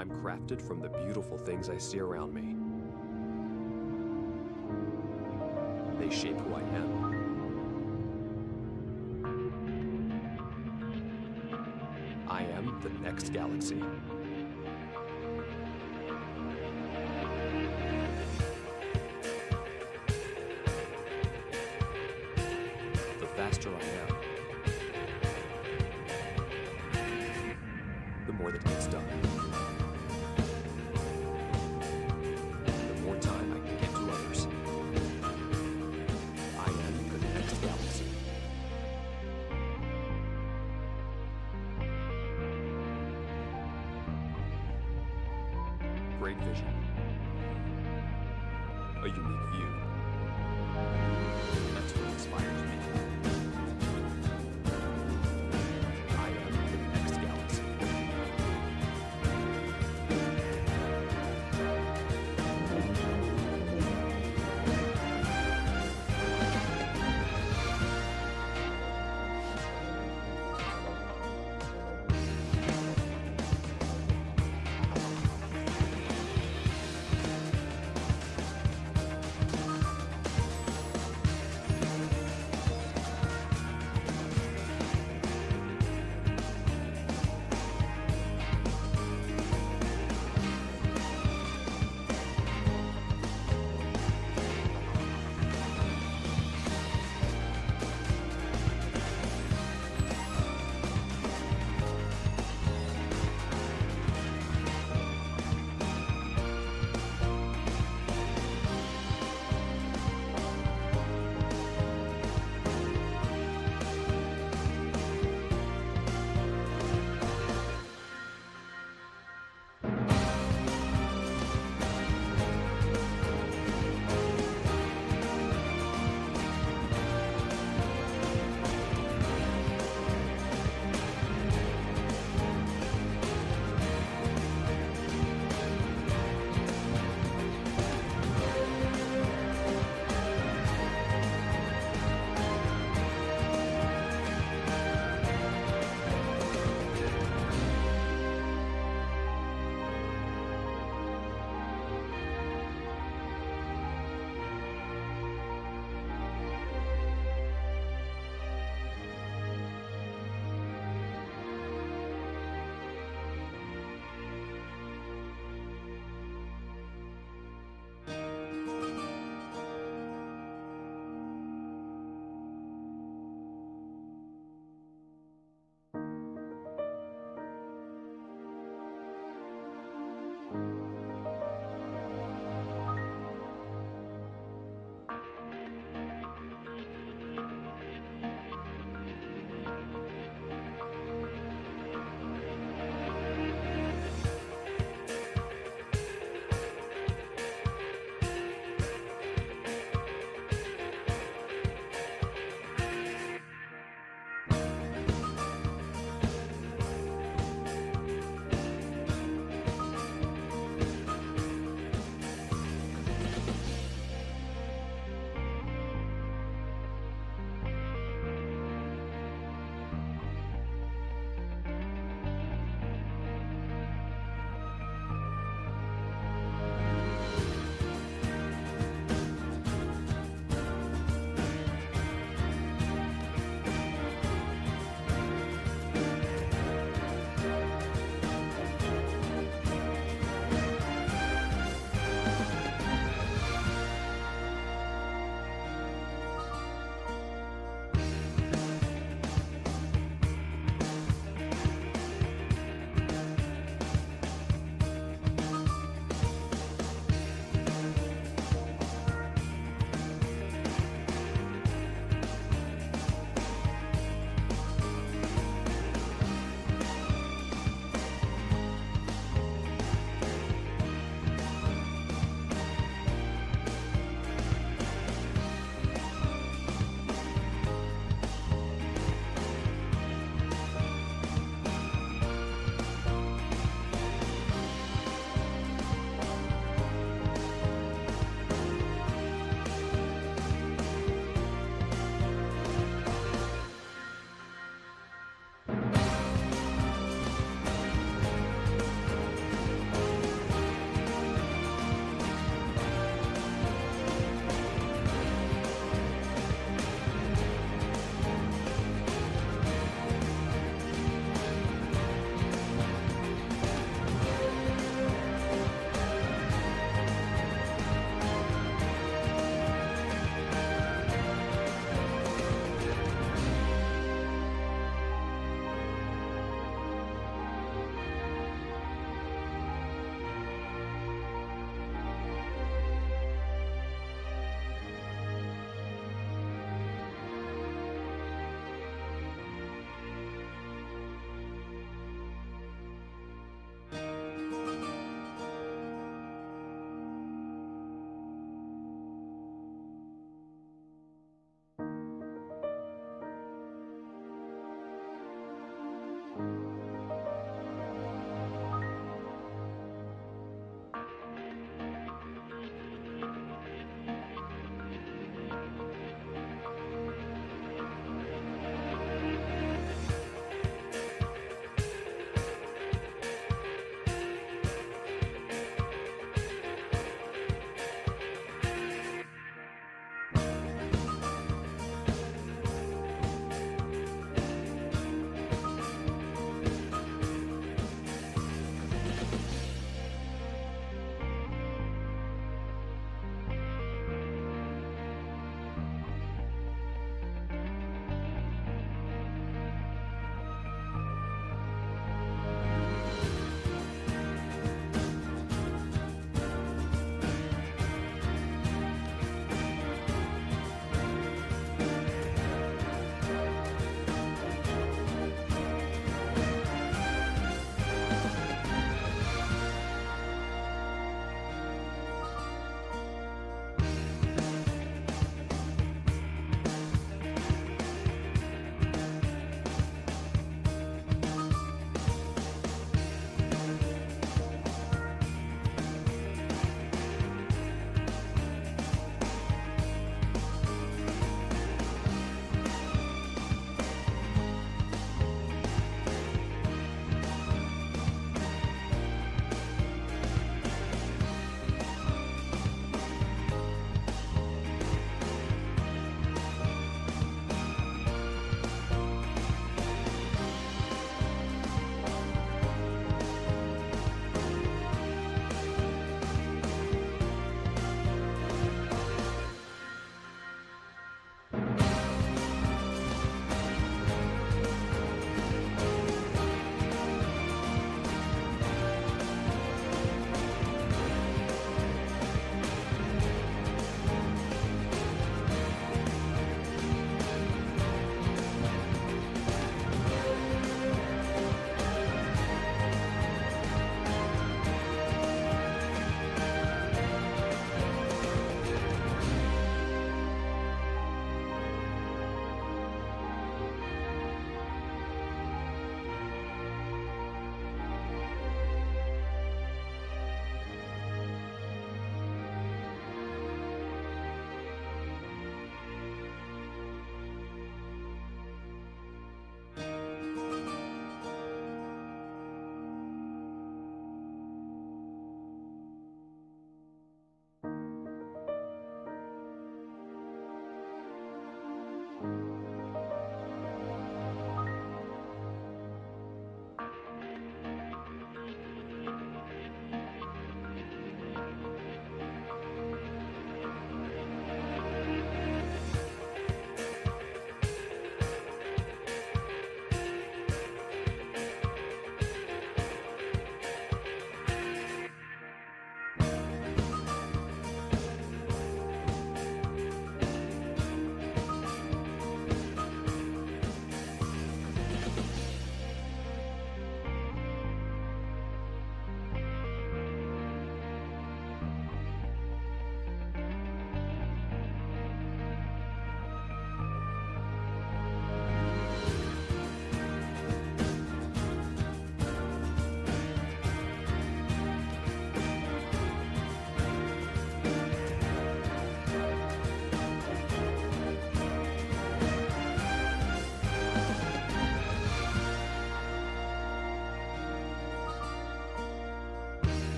I'm crafted from the beautiful things I see around me. They shape who I am. I am the next galaxy. The faster I am, the more that gets done. The more time I can give to others. I am the next galaxy. Great vision. A unique view. That's what inspires me. I am the next galaxy.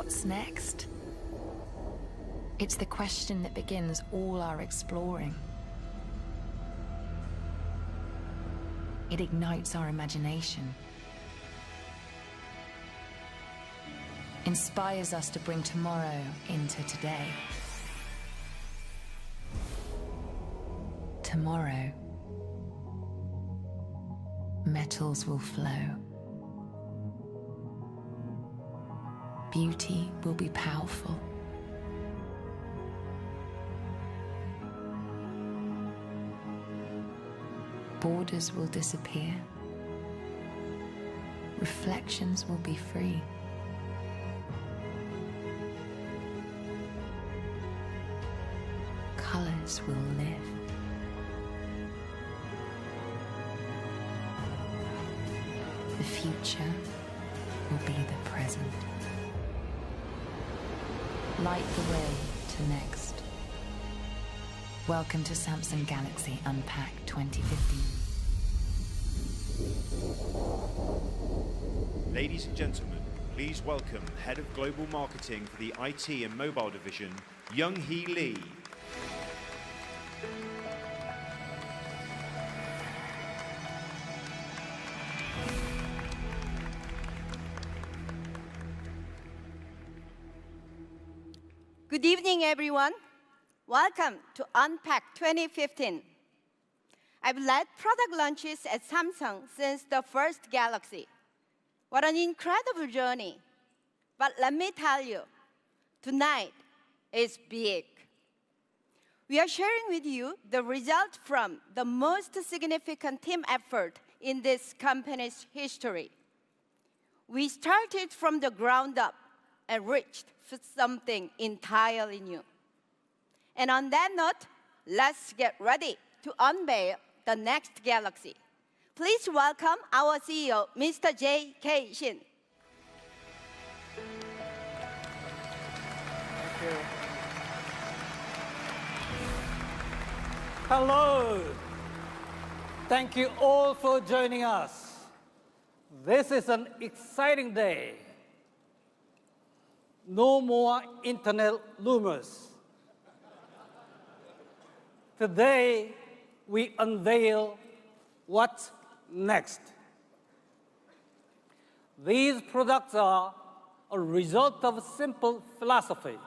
What's next? It's the question that begins all our exploring. It ignites our imagination, inspires us to bring tomorrow into today. Tomorrow, metals will flow. Beauty will be powerful. Borders will disappear. Reflections will be free. Colors will live. The future will be the present. Light the way to next. Welcome to Samsung Galaxy Unpacked 2015. Ladies and gentlemen, please welcome Head of Global Marketing for the IT and Mobile Division, Young-hee Lee. Good evening, everyone. Welcome to Unpacked 2015. I've led product launches at Samsung since the first Galaxy. What an incredible journey. But let me tell you, tonight is big. We are sharing with you the result from the most significant team effort in this company's history. We started from the ground up and reached for something entirely new. And on that note, let's get ready to unveil the next Galaxy. Please welcome our CEO, Mr. J.K. Shin. Thank you. Hello. Thank you all for joining us. This is an exciting day. No more internet rumors. Today, we unveil what's next. These products are a result of a simple philosophy.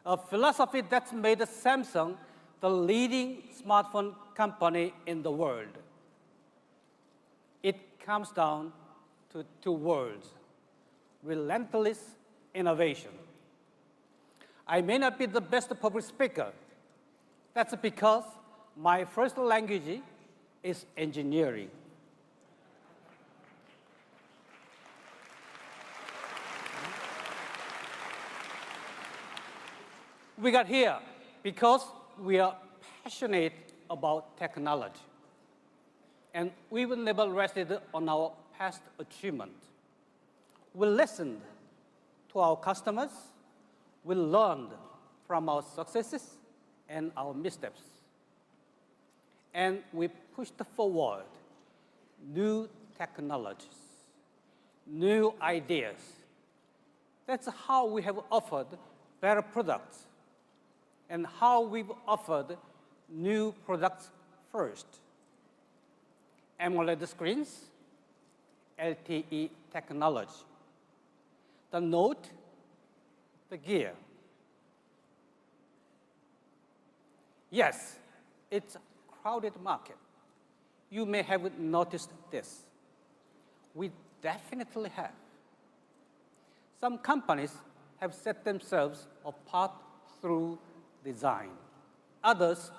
A philosophy that's made Samsung the leading smartphone company in the world. It comes down to two words: relentless innovation. I may not be the best public speaker. That's because my first language is engineering. We got here because we are passionate about technology. And we will never rested on our past achievement. We listened to our customers. We learned from our successes and our missteps. And we pushed forward new technologies, new ideas. That's how we have offered better products and how we've offered new products first. AMOLED screens, LTE technology, the Note, the Gear. Yes, it's a crowded market. You may have noticed this. We definitely have. Some companies have set themselves apart through design, others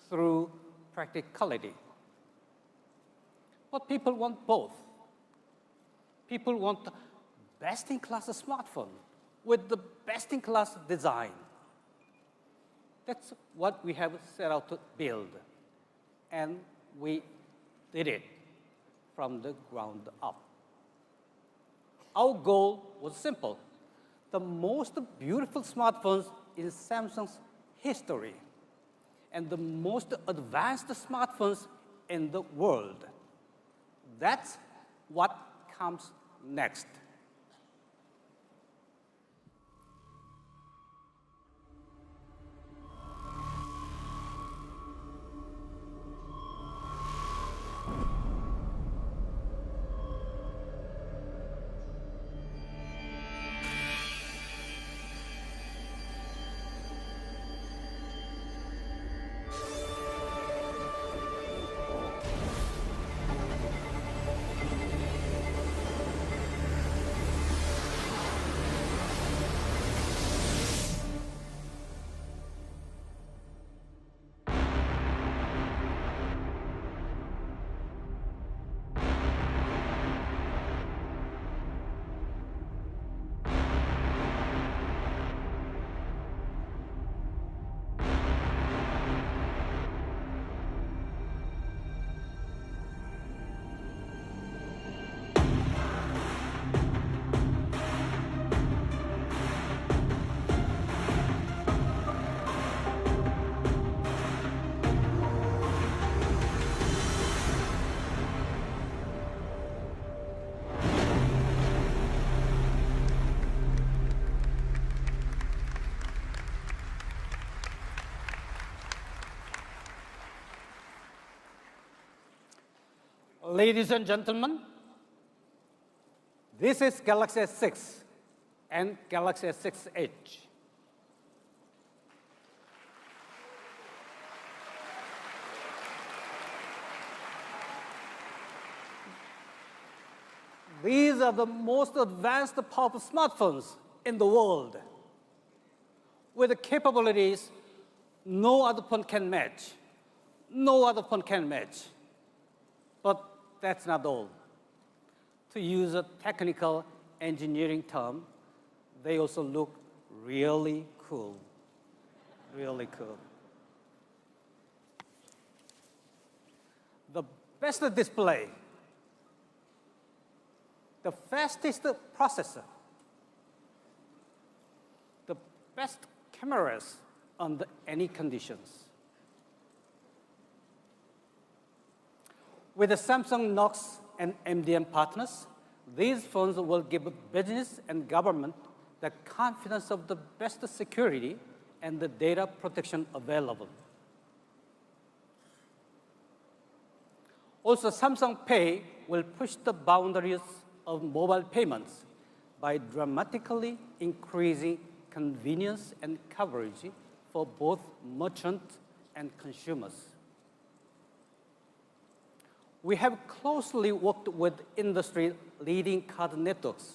through practicality. But people want both. People want the best-in-class smartphone with the best-in-class design. That's what we have set out to build. And we did it from the ground up. Our goal was simple: the most beautiful smartphones in Samsung's history and the most advanced smartphones in the world. That's what comes next. Ladies and gentlemen, this is Galaxy S6 and Galaxy S6 Edge. These are the most advanced powerful smartphones in the world, with the capabilities no other phone can match. No other phone can match. But that's not all. To use a technical engineering term, they also look really cool. Really cool. The best display, the fastest processor, the best cameras under any conditions. With the Samsung Knox and MDM partners, these phones will give business and government the confidence of the best security and the data protection available. Also, Samsung Pay will push the boundaries of mobile payments by dramatically increasing convenience and coverage for both merchants and consumers. We have closely worked with industry-leading card networks,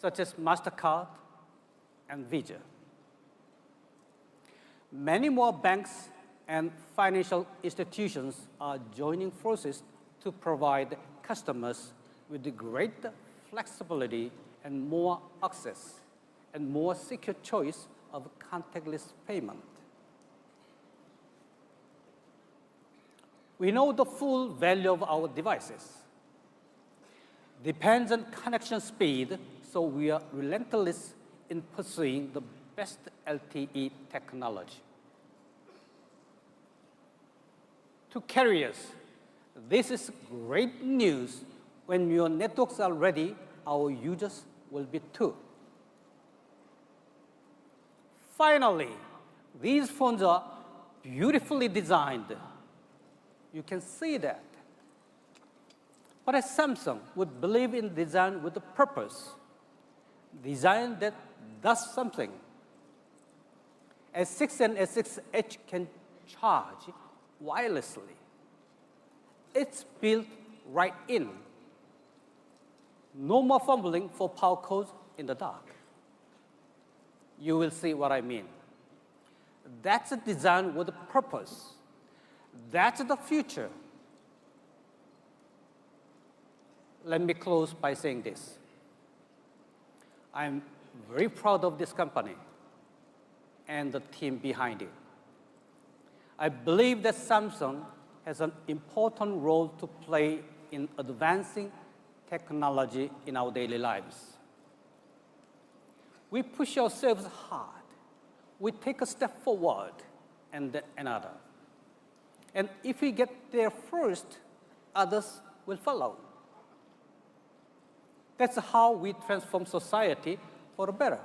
such as MasterCard and Visa. Many more banks and financial institutions are joining forces to provide customers with the greater flexibility and more access and more secure choice of contactless payment. We know the full value of our devices depends on connection speed, so we are relentless in pursuing the best LTE technology. To carriers, this is great news. When your networks are ready, our users will be too. Finally, these phones are beautifully designed. You can see that. But as Samsung would believe in design with a purpose, design that does something. S6 and S6 Edge can charge wirelessly. It's built right in. No more fumbling for power codes in the dark. You will see what I mean. That's a design with a purpose. That's the future. Let me close by saying this. I'm very proud of this company and the team behind it. I believe that Samsung has an important role to play in advancing technology in our daily lives. We push ourselves hard. We take a step forward and then another. And if we get there first, others will follow. That's how we transform society for the better.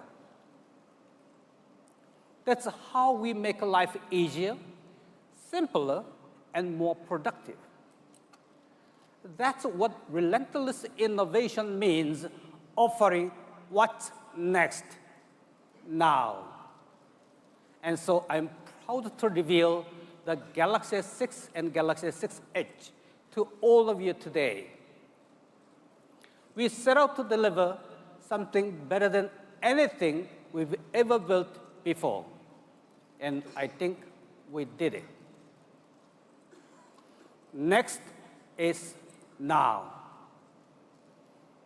That's how we make life easier, simpler, and more productive. That's what relentless innovation means, offering what's next now. And so I'm proud to reveal the Galaxy S6 and Galaxy S6 Edge to all of you today. We set out to deliver something better than anything we've ever built before. And I think we did it. Next is now.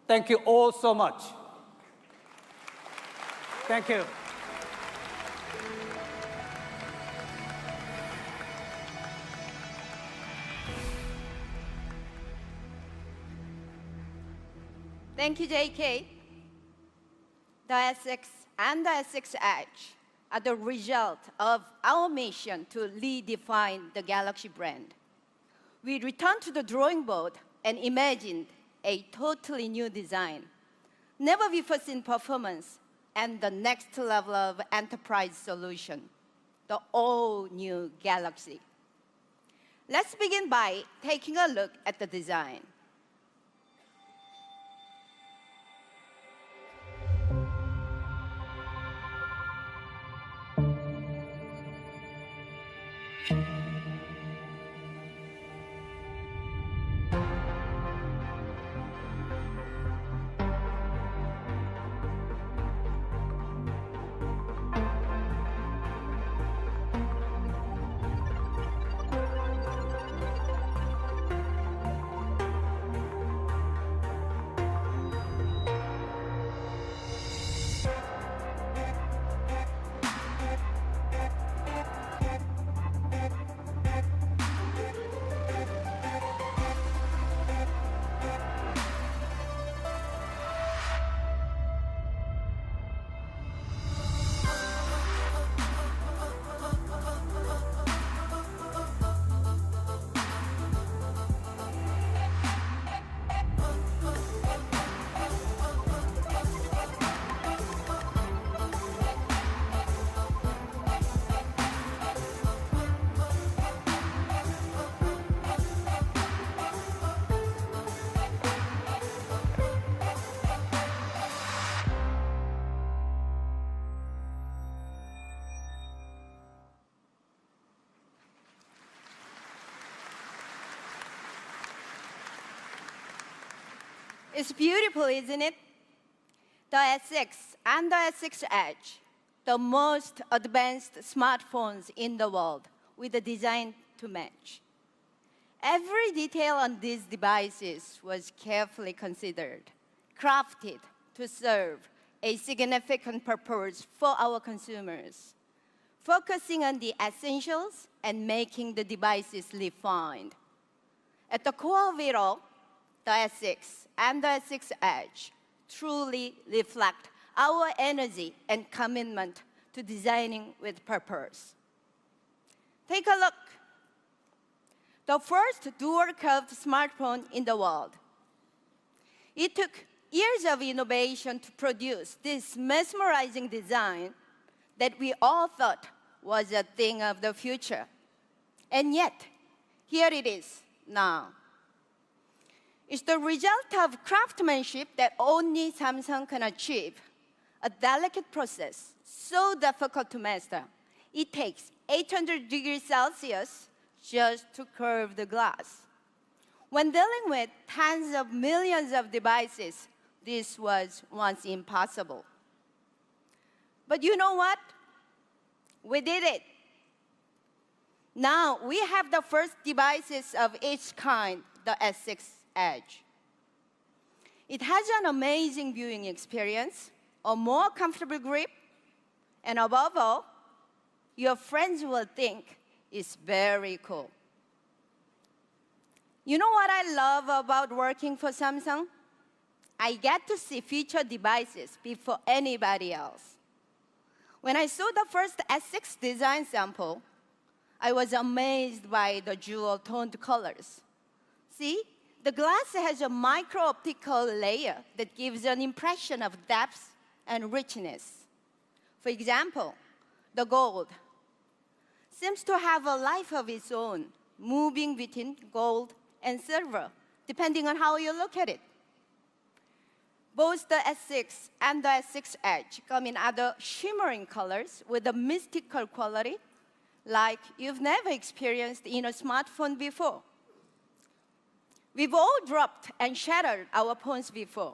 Thank you all so much. Thank you. Thank you, JK. The S6 and the S6 Edge are the result of our mission to redefine the Galaxy brand. We returned to the drawing board and imagined a totally new design, never before seen performance, and the next level of enterprise solution, the all-new Galaxy. Let's begin by taking a look at the design. It's beautiful, isn't it? The S6 and the S6 Edge, the most advanced smartphones in the world with a design to match. Every detail on these devices was carefully considered, crafted to serve a significant purpose for our consumers, focusing on the essentials and making the devices refined. At the core of it all, the S6 and the S6 Edge truly reflect our energy and commitment to designing with purpose. Take a look. The first dual-curved smartphone in the world. It took years of innovation to produce this mesmerizing design that we all thought was a thing of the future. And yet, here it is now. It's the result of craftsmanship that only Samsung can achieve, a delicate process so difficult to master. It takes 800 degrees Celsius just to curve the glass. When dealing with tens of millions of devices, this was once impossible. But you know what? We did it. Now we have the first devices of its kind, the S6 Edge. It has an amazing viewing experience, a more comfortable grip, and above all, your friends will think it's very cool. You know what I love about working for Samsung? I get to see future devices before anybody else. When I saw the first S6 design sample, I was amazed by the jewel-toned colors. See? The glass has a micro-optical layer that gives an impression of depth and richness. For example, the gold seems to have a life of its own, moving between gold and silver, depending on how you look at it. Both the S6 and the S6 Edge come in other shimmering colors with a mystical quality like you've never experienced in a smartphone before. We've all dropped and shattered our phones before,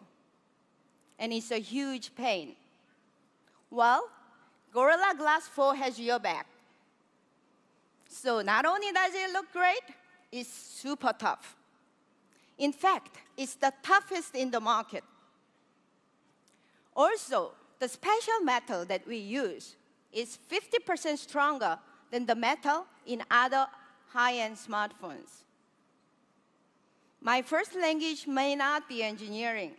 and it's a huge pain. Well, Gorilla Glass 4 has your back. So not only does it look great, it's super tough. In fact, it's the toughest in the market. Also, the special metal that we use is 50% stronger than the metal in other high-end smartphones. My first language may not be engineering,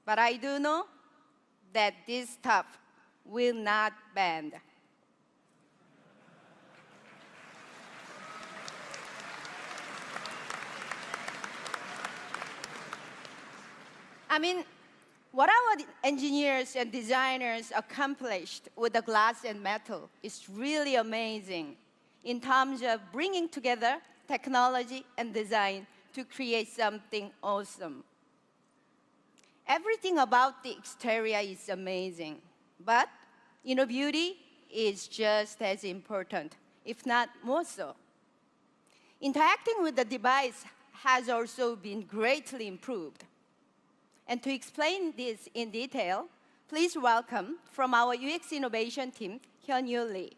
but I do know that this stuff will not bend. I mean, what our engineers and designers accomplished with the glass and metal is really amazing in terms of bringing together technology, and design to create something awesome. Everything about the exterior is amazing, but beauty is just as important, if not more so. Interacting with the device has also been greatly improved. And to explain this in detail, please welcome from our UX innovation team, Hyun-Yu Lee.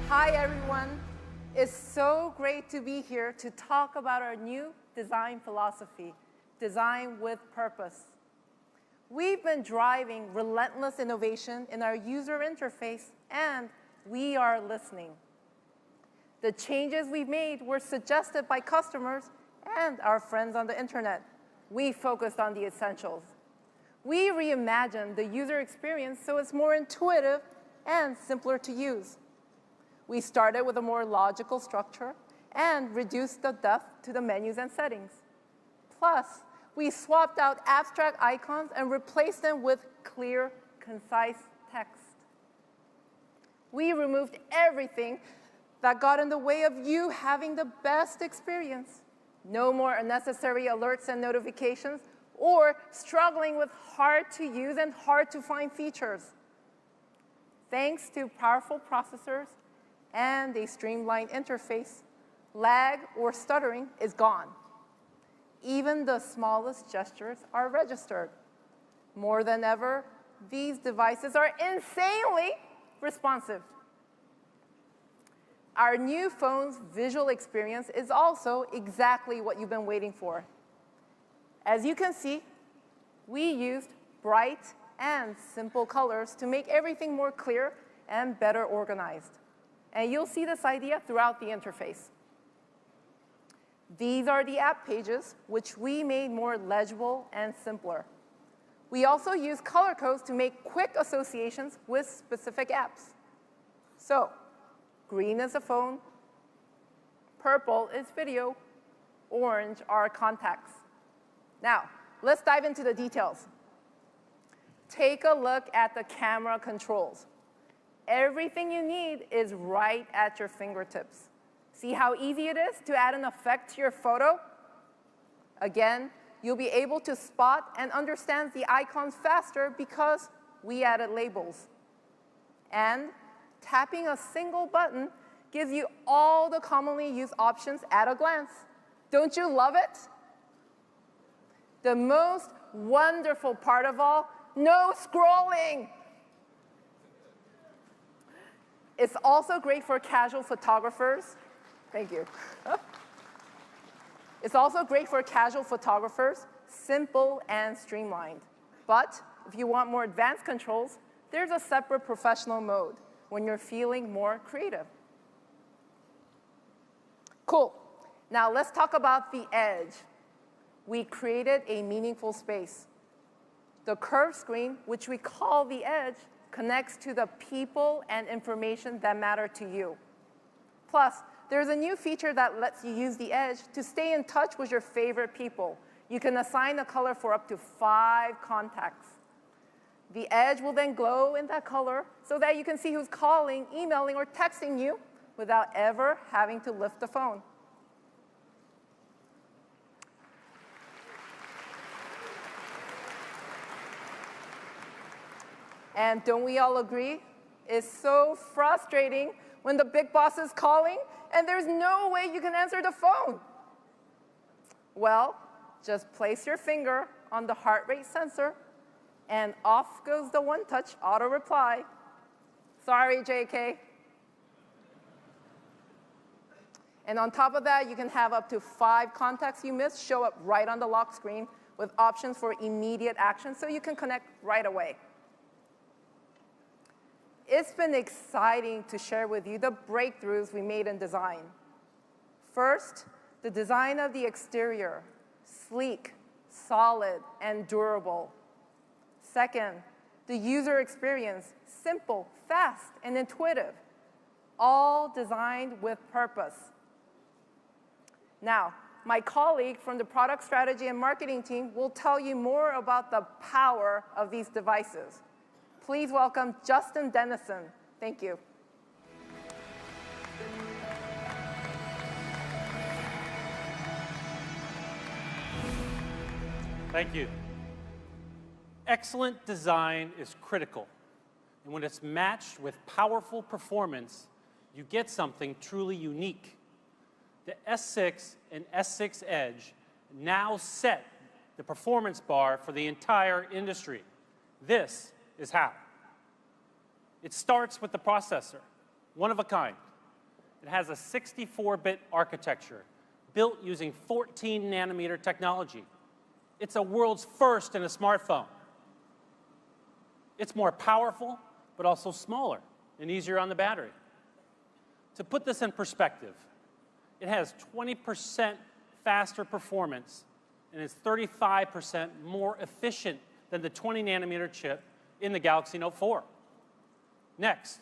Hi, everyone. It's so great to be here to talk about our new design philosophy, design with purpose. We've been driving relentless innovation in our user interface, and we are listening. The changes we've made were suggested by customers and our friends on the internet. We focused on the essentials. We reimagined the user experience so it's more intuitive and simpler to use. We started with a more logical structure and reduced the depth to the menus and settings. Plus, we swapped out abstract icons and replaced them with clear, concise text. We removed everything that got in the way of you having the best experience. No more unnecessary alerts and notifications or struggling with hard-to-use and hard-to-find features. Thanks to powerful processors and a streamlined interface, lag or stuttering is gone. Even the smallest gestures are registered. More than ever, these devices are insanely responsive. Our new phone's visual experience is also exactly what you've been waiting for. As you can see, we used bright and simple colors to make everything more clear and better organized. And you'll see this idea throughout the interface. These are the app pages, which we made more legible and simpler. We also use color codes to make quick associations with specific apps. So, green is a phone, purple is video, orange are contacts. Now, let's dive into the details. Take a look at the camera controls. Everything you need is right at your fingertips. See how easy it is to add an effect to your photo? Again, you'll be able to spot and understand the icons faster because we added labels. And tapping a single button gives you all the commonly used options at a glance. Don't you love it? The most wonderful part of all, no scrolling. It's also great for casual photographers. Thank you. It's also great for casual photographers, simple and streamlined. But if you want more advanced controls, there's a separate professional mode when you're feeling more creative. Cool. Now let's talk about the edge. We created a meaningful space. The curved screen, which we call the edge, connects to the people and information that matter to you. Plus, there's a new feature that lets you use the edge to stay in touch with your favorite people. You can assign a color for up to 5 contacts. The edge will then glow in that color so that you can see who's calling, emailing, or texting you without ever having to lift the phone. And don't we all agree? It's so frustrating when the big boss is calling and there's no way you can answer the phone. Well, just place your finger on the heart rate sensor and off goes the one-touch auto reply. Sorry, JK. And on top of that, you can have up to 5 contacts you missed show up right on the lock screen with options for immediate action so you can connect right away. It's been exciting to share with you the breakthroughs we made in design. First, the design of the exterior, sleek, solid, and durable. Second, the user experience, simple, fast, and intuitive, all designed with purpose. Now, my colleague from the product strategy and marketing team will tell you more about the power of these devices. Please welcome Justin Dennison. Thank you. Thank you. Excellent design is critical. And when it's matched with powerful performance, you get something truly unique. The S6 and S6 Edge now set the performance bar for the entire industry. This is how. It starts with the processor, one of a kind. It has a 64-bit architecture built using 14-nanometer technology. It's a world's first in a smartphone. It's more powerful, but also smaller and easier on the battery. To put this in perspective, it has 20% faster performance and is 35% more efficient than the 20-nanometer chip in the Galaxy Note 4. Next,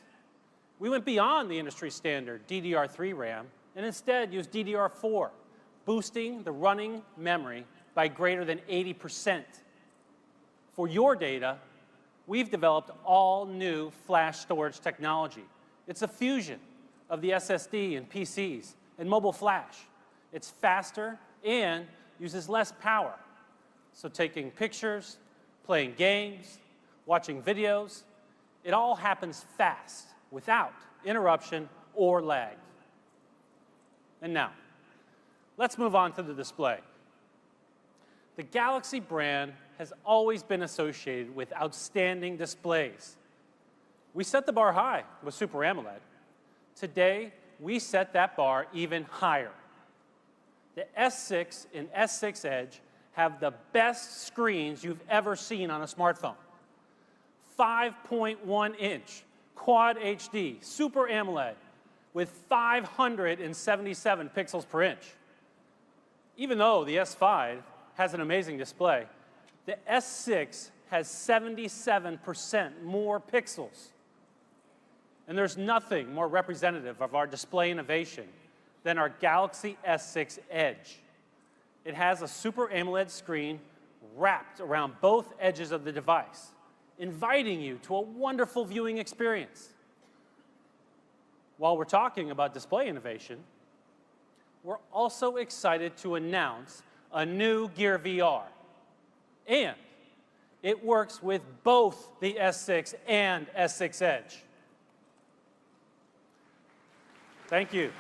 we went beyond the industry standard DDR3 RAM and instead used DDR4, boosting the running memory by greater than 80%. For your data, we've developed all new flash storage technology. It's a fusion of the SSD in PCs and mobile flash. It's faster and uses less power. So taking pictures, playing games, watching videos, it all happens fast, without interruption or lag. And now, let's move on to the display. The Galaxy brand has always been associated with outstanding displays. We set the bar high with Super AMOLED. Today, we set that bar even higher. The S6 and S6 Edge have the best screens you've ever seen on a smartphone. 5.1-inch Quad HD Super AMOLED with 577 pixels per inch. Even though the S5 has an amazing display, the S6 has 77% more pixels. And there's nothing more representative of our display innovation than our Galaxy S6 Edge. It has a Super AMOLED screen wrapped around both edges of the device, inviting you to a wonderful viewing experience. While we're talking about display innovation, we're also excited to announce a new Gear VR. And it works with both the S6 and S6 Edge. Thank you.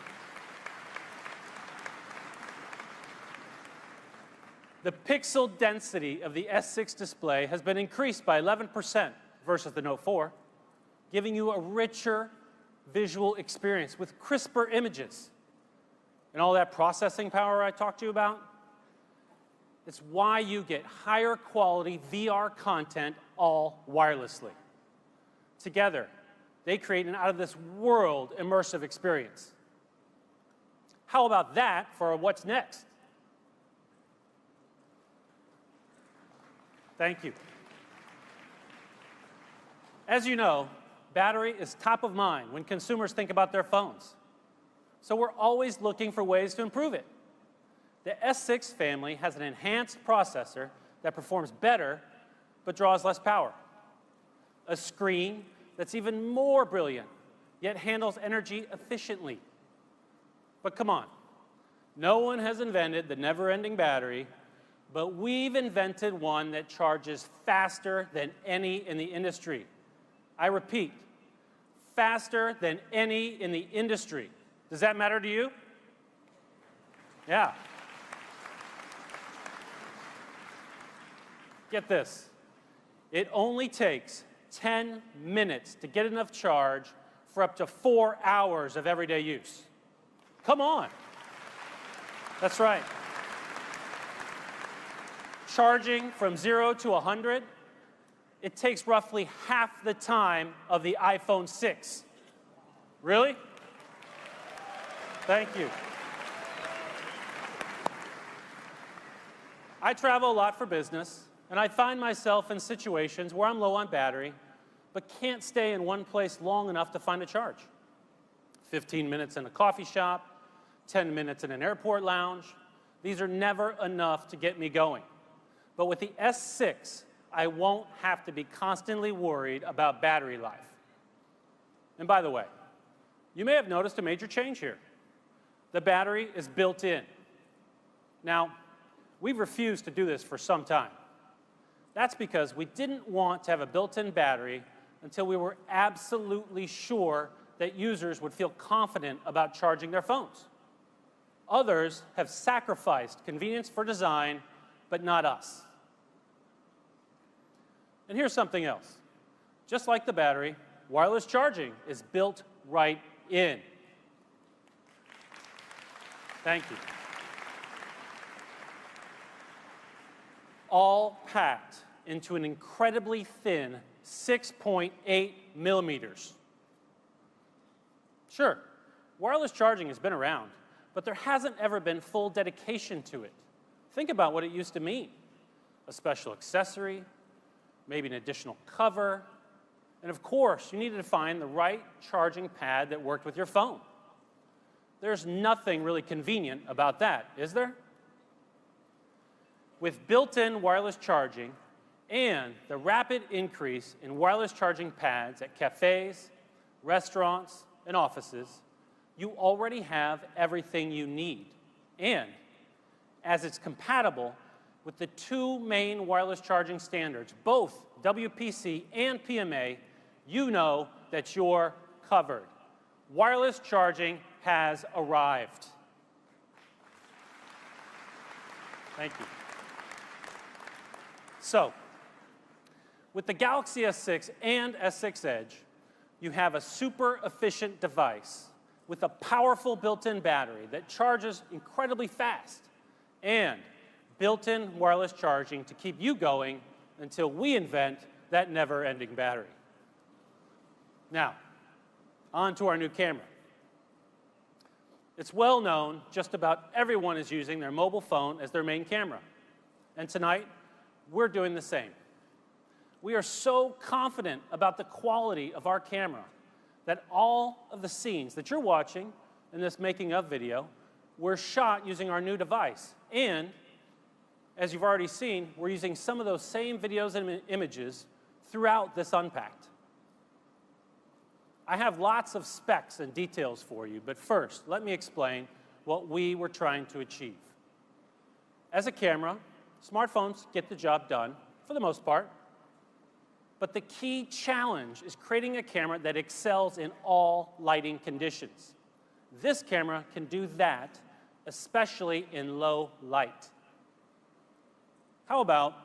The pixel density of the S6 display has been increased by 11% versus the Note 4, giving you a richer visual experience with crisper images. And all that processing power I talked to you about, it's why you get higher quality VR content all wirelessly. Together, they create an out-of-this-world immersive experience. How about that for what's next? Thank you. As you know, battery is top of mind when consumers think about their phones. So we're always looking for ways to improve it. The S6 family has an enhanced processor that performs better but draws less power. A screen that's even more brilliant, yet handles energy efficiently. But come on, no one has invented the never-ending battery, but we've invented one that charges faster than any in the industry. I repeat, faster than any in the industry. Does that matter to you? Yeah. Get this. It only takes 10 minutes to get enough charge for up to 4 hours of everyday use. Come on. That's right. Charging from 0 to 100, it takes roughly half the time of the iPhone 6. Really? Thank you. I travel a lot for business, and I find myself in situations where I'm low on battery, but can't stay in one place long enough to find a charge. 15 minutes in a coffee shop, 10 minutes in an airport lounge, These are never enough to get me going. But with the S6, I won't have to be constantly worried about battery life. And by the way, you may have noticed a major change here. The battery is built in. Now, we've refused to do this for some time. That's because we didn't want to have a built-in battery until we were absolutely sure that users would feel confident about charging their phones. Others have sacrificed convenience for design, but not us. And here's something else. Just like the battery, wireless charging is built right in. Thank you. All packed into an incredibly thin 6.8 millimeters. Sure, wireless charging has been around, but there hasn't ever been full dedication to it. Think about what it used to mean. A special accessory, maybe an additional cover, and of course, you needed to find the right charging pad that worked with your phone. There's nothing really convenient about that, is there? With built-in wireless charging and the rapid increase in wireless charging pads at cafes, restaurants, and offices, you already have everything you need. And as it's compatible with the two main wireless charging standards, both WPC and PMA, you know that you're covered. Wireless charging has arrived. Thank you. So, with the Galaxy S6 and S6 Edge, you have a super efficient device with a powerful built-in battery that charges incredibly fast and built-in wireless charging to keep you going until we invent that never-ending battery. Now, on to our new camera. It's well known just about everyone is using their mobile phone as their main camera. And tonight, we're doing the same. We are so confident about the quality of our camera that all of the scenes that you're watching in this making of video were shot using our new device. And as you've already seen, we're using some of those same videos and images throughout this Unpacked. I have lots of specs and details for you, but first, let me explain what we were trying to achieve. As a camera, smartphones get the job done, for the most part. But the key challenge is creating a camera that excels in all lighting conditions. This camera can do that, especially in low light. How about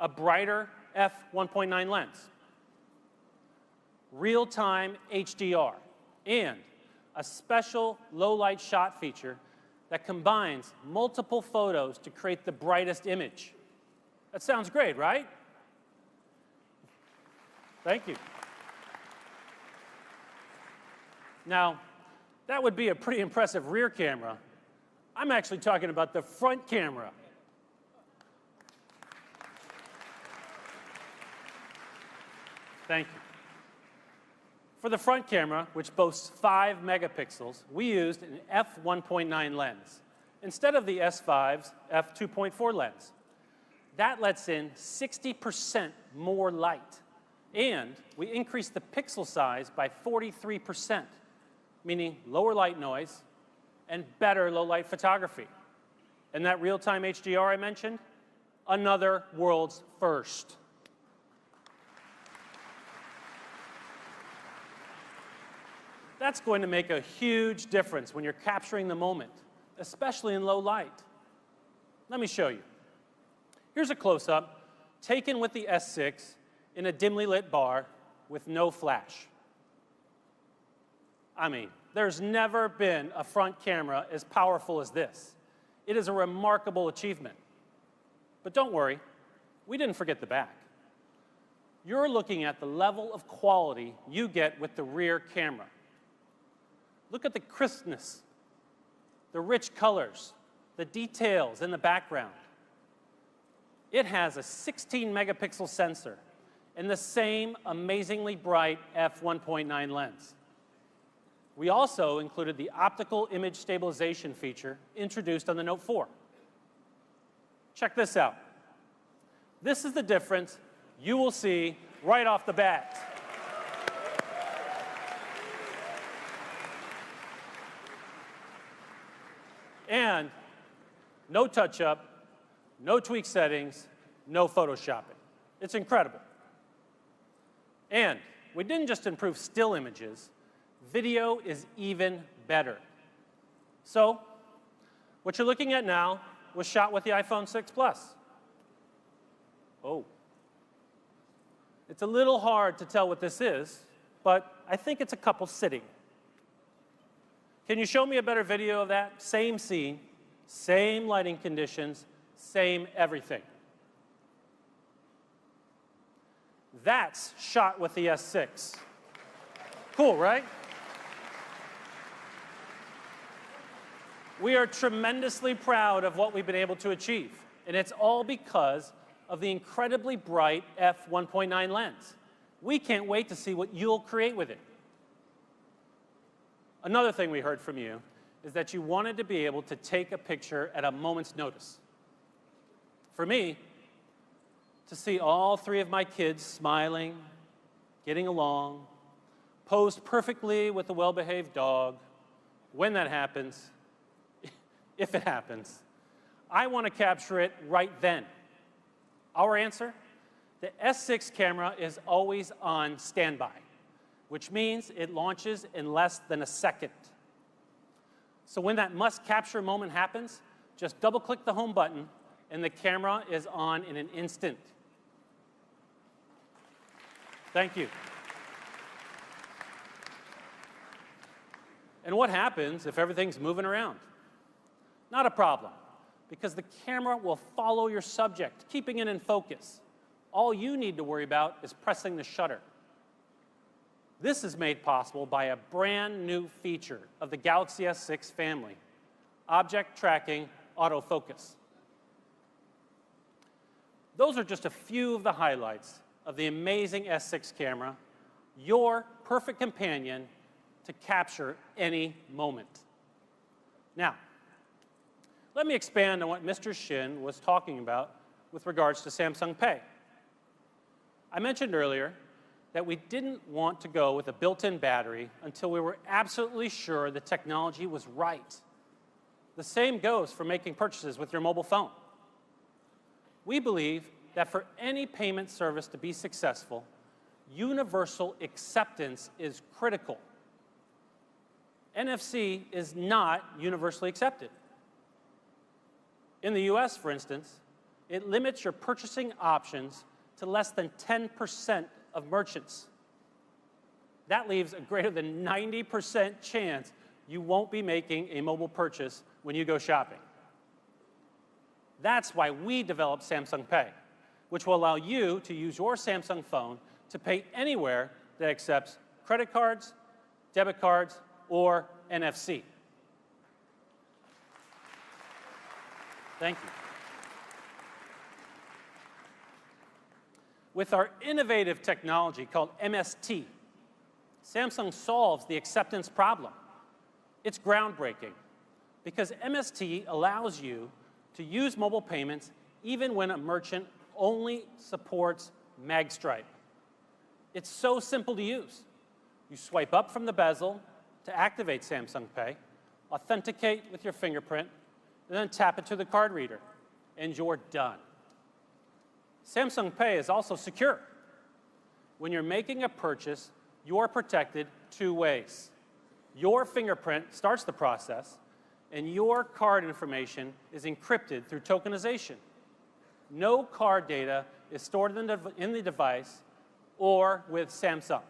a brighter f1.9 lens, real-time HDR, and a special low-light shot feature that combines multiple photos to create the brightest image? That sounds great, right? Thank you. Now, that would be a pretty impressive rear camera. I'm actually talking about the front camera. Thank you. For the front camera, which boasts 5 megapixels, we used an f1.9 lens instead of the S5's f2.4 lens. That lets in 60% more light. And we increased the pixel size by 43%, meaning lower light noise and better low-light photography. And that real-time HDR I mentioned, another world's first. That's going to make a huge difference when you're capturing the moment, especially in low light. Let me show you. Here's a close-up taken with the S6 in a dimly lit bar with no flash. I mean, there's never been a front camera as powerful as this. It is a remarkable achievement. But don't worry, we didn't forget the back. You're looking at the level of quality you get with the rear camera. Look at the crispness, the rich colors, the details in the background. It has a 16 megapixel sensor and the same amazingly bright f1.9 lens. We also included the optical image stabilization feature introduced on the Note 4. Check this out. This is the difference you will see right off the bat. And no touch-up, no tweak settings, no photoshopping. It's incredible. And we didn't just improve still images, video is even better. So, what you're looking at now was shot with the iPhone 6 Plus. Oh. It's a little hard to tell what this is, but I think it's a couple sitting. Can you show me a better video of that? Same scene, same lighting conditions, same everything. That's shot with the S6. Cool, right? We are tremendously proud of what we've been able to achieve, and it's all because of the incredibly bright f1.9 lens. We can't wait to see what you'll create with it. Another thing we heard from you is that you wanted to be able to take a picture at a moment's notice. For me, to see all three of my kids smiling, getting along, posed perfectly with a well-behaved dog, when that happens, if it happens, I want to capture it right then. Our answer? The S6 camera is always on standby, which means it launches in less than a second. So when that must-capture moment happens, just double-click the home button, and the camera is on in an instant. Thank you. And what happens if everything's moving around? Not a problem, because the camera will follow your subject, keeping it in focus. All you need to worry about is pressing the shutter. This is made possible by a brand new feature of the Galaxy S6 family, Object Tracking Autofocus. Those are just a few of the highlights of the amazing S6 camera, your perfect companion to capture any moment. Now, let me expand on what Mr. Shin was talking about with regards to Samsung Pay. I mentioned earlier that we didn't want to go with a built-in battery until we were absolutely sure the technology was right. The same goes for making purchases with your mobile phone. We believe that for any payment service to be successful, universal acceptance is critical. NFC is not universally accepted. In the US, for instance, it limits your purchasing options to less than 10% of merchants. That leaves a greater than 90% chance you won't be making a mobile purchase when you go shopping. That's why we developed Samsung Pay, which will allow you to use your Samsung phone to pay anywhere that accepts credit cards, debit cards, or NFC. Thank you. With our innovative technology called MST, Samsung solves the acceptance problem. It's groundbreaking because MST allows you to use mobile payments even when a merchant only supports magstripe. It's so simple to use. You swipe up from the bezel to activate Samsung Pay, authenticate with your fingerprint, and then tap it to the card reader, and you're done. Samsung Pay is also secure. When you're making a purchase, you're protected two ways. Your fingerprint starts the process, and your card information is encrypted through tokenization. No card data is stored in the device or with Samsung.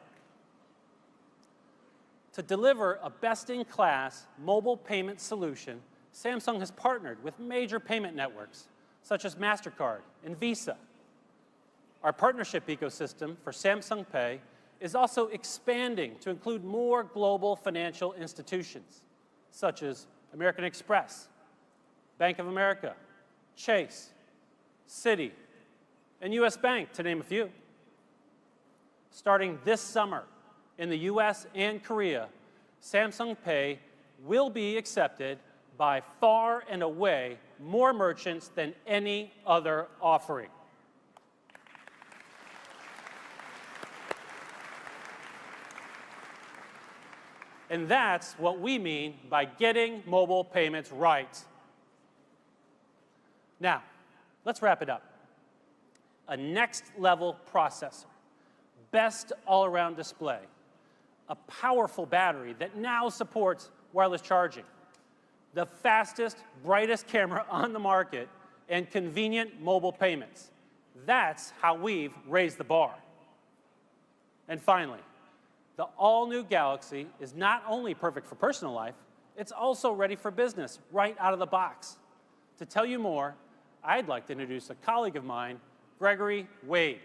To deliver a best-in-class mobile payment solution, Samsung has partnered with major payment networks, such as MasterCard and Visa. Our partnership ecosystem for Samsung Pay is also expanding to include more global financial institutions, such as American Express, Bank of America, Chase, Citi, and US Bank, to name a few. Starting this summer in the US and Korea, Samsung Pay will be accepted by far and away more merchants than any other offering. And that's what we mean by getting mobile payments right. Now, let's wrap it up. A next-level processor, best all-around display, a powerful battery that now supports wireless charging, the fastest, brightest camera on the market, and convenient mobile payments. That's how we've raised the bar. And finally, the all-new Galaxy is not only perfect for personal life, it's also ready for business right out of the box. To tell you more, I'd like to introduce a colleague of mine, Gregory Wade.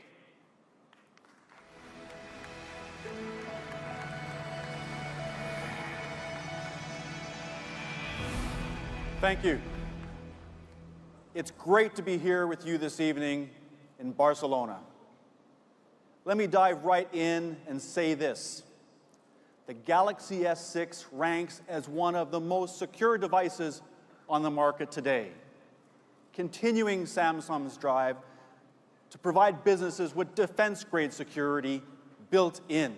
Thank you. It's great to be here with you this evening in Barcelona. Let me dive right in and say this. The Galaxy S6 ranks as one of the most secure devices on the market today, continuing Samsung's drive to provide businesses with defense-grade security built in,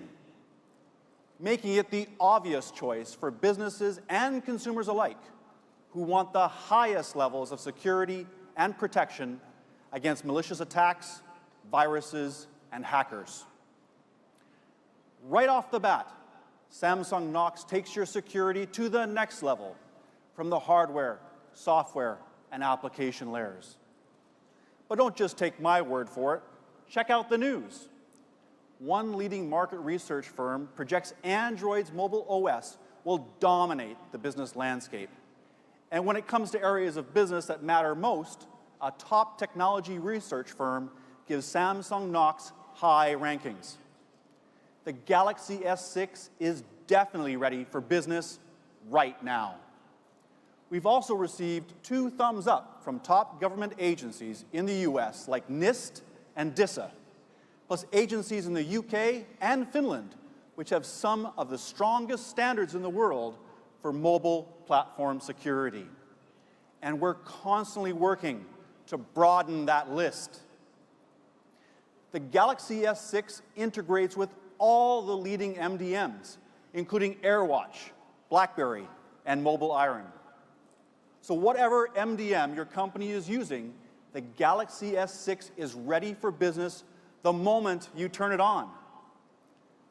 making it the obvious choice for businesses and consumers alike who want the highest levels of security and protection against malicious attacks, viruses, and hackers. Right off the bat, Samsung Knox takes your security to the next level from the hardware, software, and application layers. But don't just take my word for it. Check out the news. One leading market research firm projects Android's mobile OS will dominate the business landscape. And when it comes to areas of business that matter most, a top technology research firm gives Samsung Knox high rankings. The Galaxy S6 is definitely ready for business right now. We've also received 2 thumbs up from top government agencies in the US like NIST and DISA, plus agencies in the UK and Finland, which have some of the strongest standards in the world for mobile platform security. And we're constantly working to broaden that list. The Galaxy S6 integrates with all the leading MDMs, including AirWatch, BlackBerry, and Mobile Iron. So whatever MDM your company is using, the Galaxy S6 is ready for business the moment you turn it on.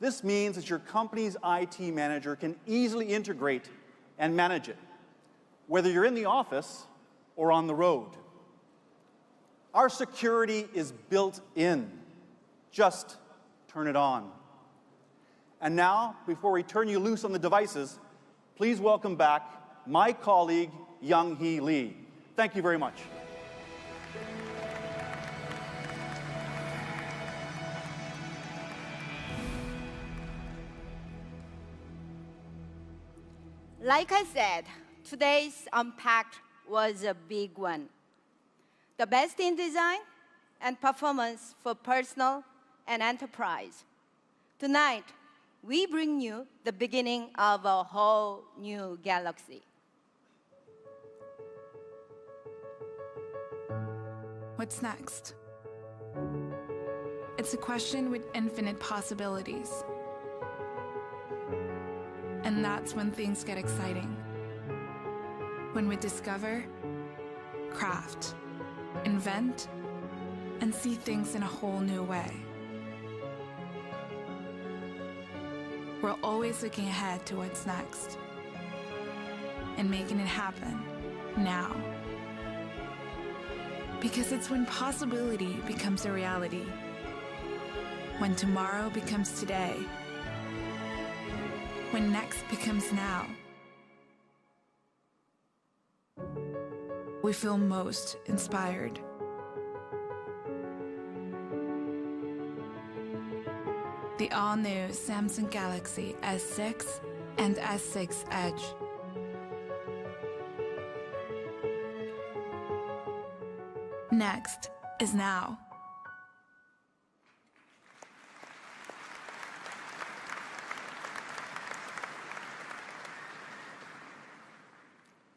This means that your company's IT manager can easily integrate and manage it, whether you're in the office or on the road. Our security is built in. Just turn it on. And now, before we turn you loose on the devices, please welcome back my colleague, Young-hee Lee. Thank you very much. Like I said, today's Unpacked was a big one. The best in design and performance for personal and enterprise. Tonight, we bring you the beginning of a whole new Galaxy. What's next? It's a question with infinite possibilities. And that's when things get exciting. When we discover, craft, invent, and see things in a whole new way. We're always looking ahead to what's next and making it happen now. Because it's when possibility becomes a reality, when tomorrow becomes today, when next becomes now, we feel most inspired. The all-new Samsung Galaxy S6 and S6 Edge. Next is now.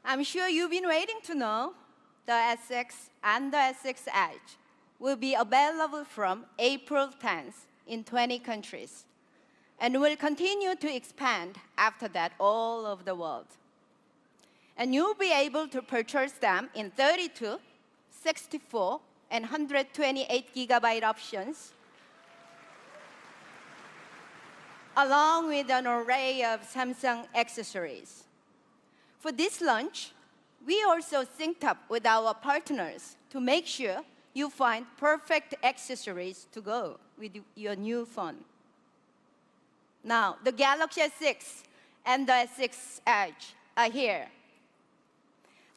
I'm sure you've been waiting to know the S6 and the S6 Edge will be available from April 10th in 20 countries and will continue to expand after that all over the world. And you'll be able to purchase them in 32, 64, and 128 gigabyte options, along with an array of Samsung accessories. For this launch, we also synced up with our partners to make sure you find perfect accessories to go with your new phone. Now, the Galaxy S6 and the S6 Edge are here.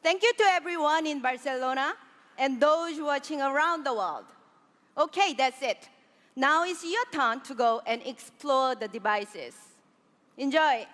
Thank you to everyone in Barcelona and those watching around the world. Okay, that's it. Now it's your turn to go and explore the devices. Enjoy.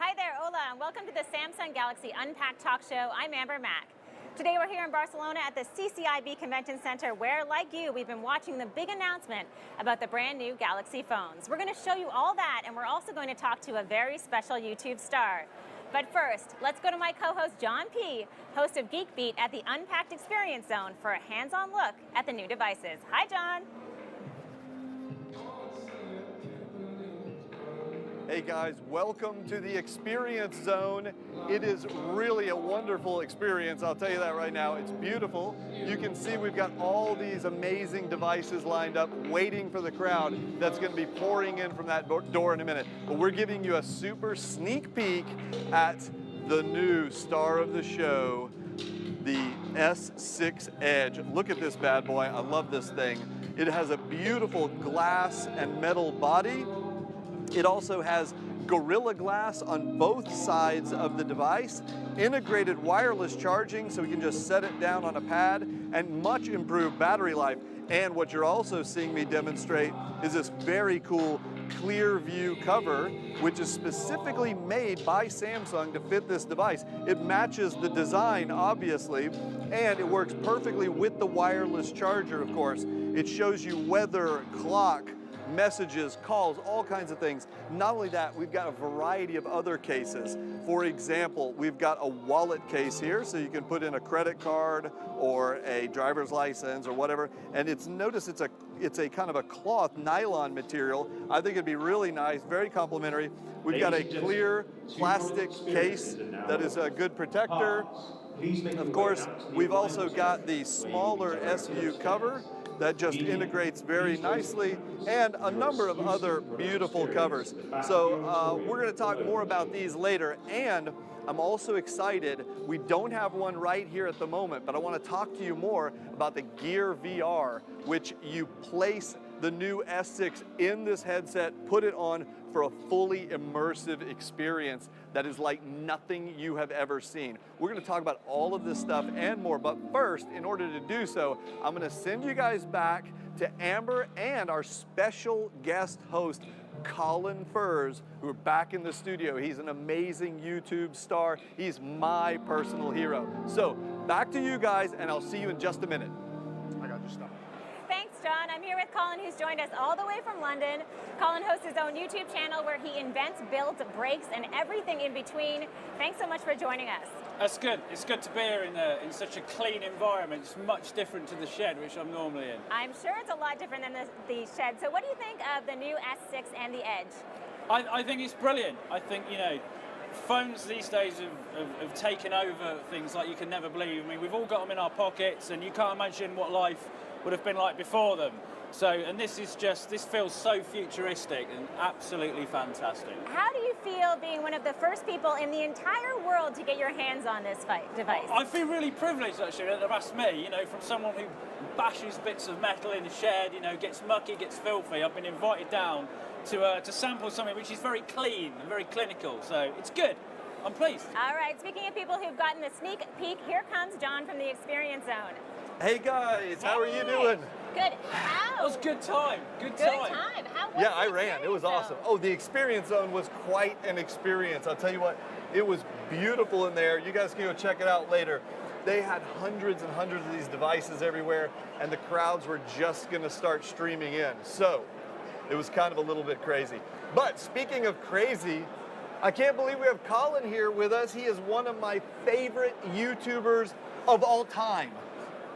Hi there, hola, and welcome to the Samsung Galaxy Unpacked talk show. I'm Amber Mack. Today we're here in Barcelona at the CCIB Convention Center where, like you, we've been watching the big announcement about the brand new Galaxy phones. We're going to show you all that, and we're also going to talk to a very special YouTube star. But first, let's go to my co-host John P., host of Geek Beat at the Unpacked Experience Zone for a hands-on look at the new devices. Hi, John. Hey guys, welcome to the Experience Zone. It is really a wonderful experience, I'll tell you that right now. It's beautiful. You can see we've got all these amazing devices lined up, waiting for the crowd that's going to be pouring in from that door in a minute. But we're giving you a super sneak peek at the new star of the show, the S6 Edge. Look at this bad boy. I love this thing. It has a beautiful glass and metal body. It also has Gorilla Glass on both sides of the device, integrated wireless charging so we can just set it down on a pad, and much improved battery life. And what you're also seeing me demonstrate is this very cool clear view cover, which is specifically made by Samsung to fit this device. It matches the design, obviously, and it works perfectly with the wireless charger, of course. It shows you weather, clock, messages, calls, all kinds of things. Not only that, we've got a variety of other cases. For example, we've got a wallet case here, so you can put in a credit card or a driver's license or whatever. And notice it's a kind of a cloth nylon material. I think it'd be really nice, very complimentary. We've got a clear plastic case that is a good protector. Of course, we've also got the smaller S-View cover that just integrates very nicely, and a number of other beautiful covers. So we're going to talk more about these later, and I'm also excited. We don't have one right here at the moment, but I want to talk to you more about the Gear VR, which you place the new S6 in this headset, put it on for a fully immersive experience that is like nothing you have ever seen. We're going to talk about all of this stuff and more, but first, in order to do so, I'm going to send you guys back to Amber and our special guest host, Colin Furs, who are back in the studio. He's an amazing YouTube star. He's my personal hero. So back to you guys, and I'll see you in just a minute. I got your stuff. Thanks, John. I'm here with Colin, who's joined us all the way from London. Colin hosts his own YouTube channel where he invents, builds, breaks, and everything in between. Thanks so much for joining us. That's good. It's good to be here in such a clean environment. It's much different to the shed, which I'm normally in. I'm sure it's a lot different than the shed. So what do you think of the new S6 and the Edge? I think it's brilliant. I think, phones these days have taken over things like you can never believe. I mean, we've all got them in our pockets, and you can't imagine what life would have been like before them. So, and this feels so futuristic and absolutely fantastic. How do you feel being one of the first people in the entire world to get your hands on this device? I feel really privileged, actually, that they've asked me, from someone who bashes bits of metal in the shed, gets mucky, gets filthy. I've been invited down to sample something which is very clean and very clinical, so it's good. I'm pleased. All right, speaking of people who've gotten a sneak peek, here comes John from the Experience Zone. Hey guys, how are you doing? Good. That was a good time. Good Good time. time. How was Yeah, I the ran. It was Experience awesome. Zone? Oh, the Experience Zone was quite an experience. I'll tell you what, it was beautiful in there. You guys can go check it out later. They had hundreds and hundreds of these devices everywhere, and the crowds were just going to start streaming in. So it was kind of a little bit crazy. But speaking of crazy, I can't believe we have Colin here with us. He is one of my favorite YouTubers of all time.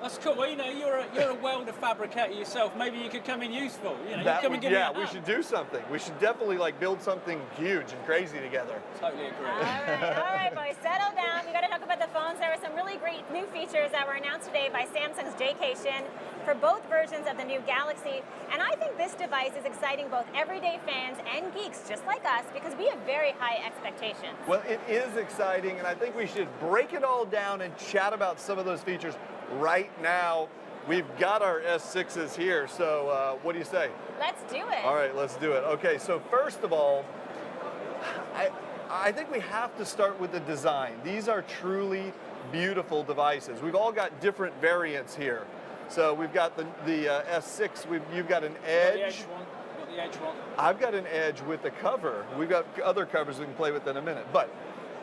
That's cool. Well, you know, you're a welder fabricator yourself. Maybe you could come in useful. You know, you come and give me a hand. We should do something. We should definitely like build something huge and crazy together. Totally agree. All right, boys, settle down. We got to talk about the phones. There were some really great new features that were announced today by Samsung's J.K. Shin for both versions of the new Galaxy. And I think this device is exciting both everyday fans and geeks just like us because we have very high expectations. Well, it is exciting, and I think we should break it all down and chat about some of those features right now. We've got our S6s here, so what do you say? Let's do it. All right, let's do it. Okay, so first of all, I think we have to start with the design. These are truly beautiful devices. We've all got different variants here. So we've got the S6, you've got an Edge. The Edge one. Got the Edge one. I've got an Edge with the cover. We've got other covers we can play with in a minute. But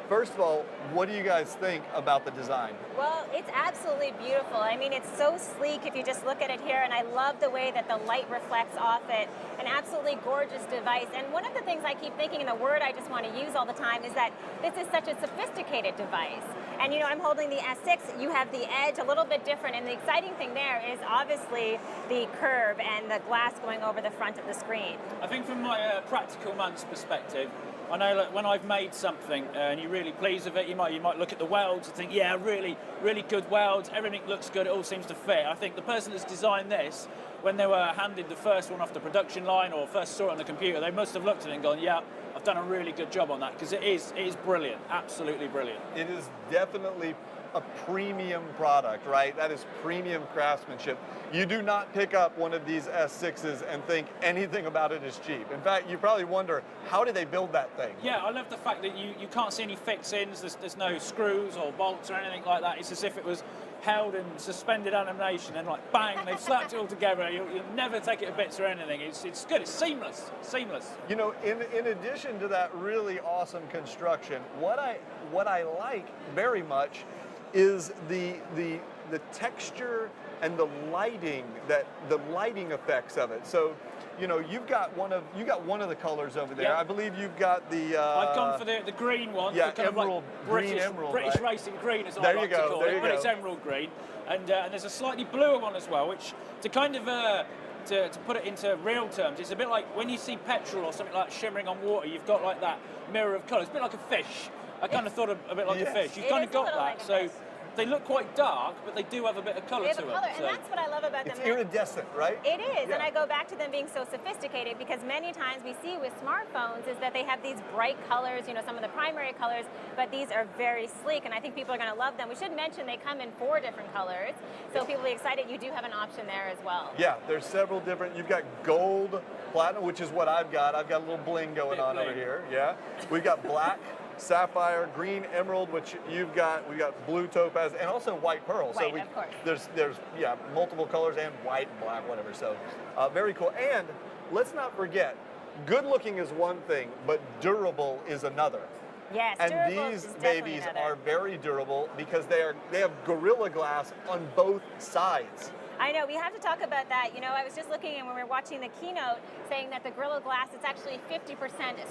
first of all, what do you guys think about the design? Well, it's absolutely beautiful. I mean, it's so sleek if you just look at it here, and I love the way that the light reflects off it. An absolutely gorgeous device. And one of the things I keep thinking, and the word I just want to use all the time, is that this is such a sophisticated device. And you know, I'm holding the S6, you have the Edge, a little bit different, and the exciting thing there is obviously the curve and the glass going over the front of the screen. I think from my practical man's perspective, I know that when I've made something and you're really pleased with it, you might look at the welds and think, yeah, really, really good welds, everything looks good, it all seems to fit. I think the person that's designed this, when they were handed the first one off the production line or first saw it on the computer, they must have looked at it and gone, yeah, I've done a really good job on that, because it is brilliant, absolutely brilliant. It is definitely a premium product, right? That is premium craftsmanship. You do not pick up one of these S6s and think anything about it is cheap. In fact, you probably wonder, how did they build that thing? Yeah, I love the fact that you can't see any fix-ins, there's no screws or bolts or anything like that. It's as if it was held in suspended animation and like bang, they've slapped it all together. You'll never take it to bits or anything. It's good, it's seamless, seamless. You know, in addition to that really awesome construction, what I like very much is the texture and the lighting effects of it. So, you know, you've got one of the colors over there. Yeah. I believe you've got the. I've gone for the green one. Yeah, kind emerald, of like green emerald. British right? racing green, as There I like you to go, call there it. you But go. it's emerald green, and there's a slightly bluer one as well, which to kind of to put it into real terms, it's a bit like when you see petrol or something like shimmering on water. You've got like that mirror of colours, a bit like a fish. I kind of thought a bit like a fish. You've kind of got that. Like so they look quite dark, but they do have a bit of colour They to have a them. color, and that's what I love about them. It's iridescent, right? It is, Yeah. and I go back to them being so sophisticated because many times we see with smartphones is that they have these bright colors, you know, some of the primary colors, but these are very sleek, and I think people are going to love them. We should mention they come in 4 different colors, so people will be excited. You do have an option there as well. Yeah, there's several different. You've got gold, platinum, which is what I've got. I've got a little bling going on over here. Yeah, we've got black, sapphire, green, emerald, which you've got. We got blue topaz, and also white pearl. White, so of course. there's multiple colors and white and black, whatever. So very cool. And let's not forget, good looking is one thing, but durable is another. Yes, And durable these is definitely babies another. are very durable because they have Gorilla Glass on both sides. I know, we have to talk about that. You know, I was just looking and when we were watching the keynote saying that the Gorilla Glass is actually 50%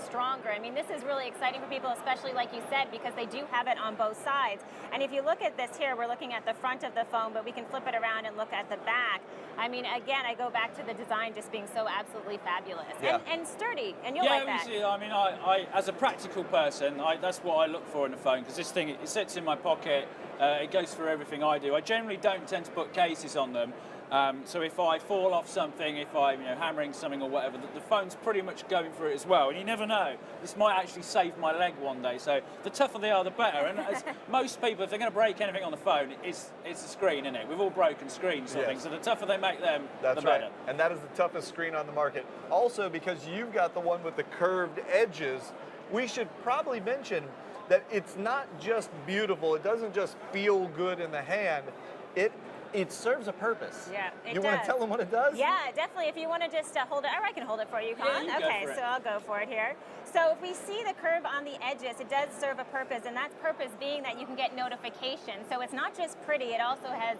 stronger. I mean, this is really exciting for people, especially like you said, because they do have it on both sides. And if you look at this here, we're looking at the front of the phone, but we can flip it around and look at the back. I mean, again, I go back to the design just being so absolutely fabulous and sturdy, and you'll like that. Yeah, I mean, I as a practical person, that's what I look for in a phone, because this thing, it sits in my pocket, it goes through everything I do. I generally don't tend to put cases on them. So if I fall off something, if I'm hammering something or whatever, the phone's pretty much going through it as well. And you never know, this might actually save my leg one day. So the tougher they are, the better. And as most people, if they're going to break anything on the phone, it's the screen, isn't it? We've all broken screens, sort of thing. So the tougher they make them, That's the better. right. And that is the toughest screen on the market. Also, because you've got the one with the curved edges, we should probably mention that it's not just beautiful, it doesn't just feel good in the hand, it serves a purpose. Yeah, it You does. want to tell them what it does? Yeah, definitely. If you want to just hold it, or I can hold it for you, Colin. Yeah, you go Okay, for it. so I'll go for it here. So if we see the curve on the edges, it does serve a purpose, and that purpose being that you can get notifications. So it's not just pretty, it also has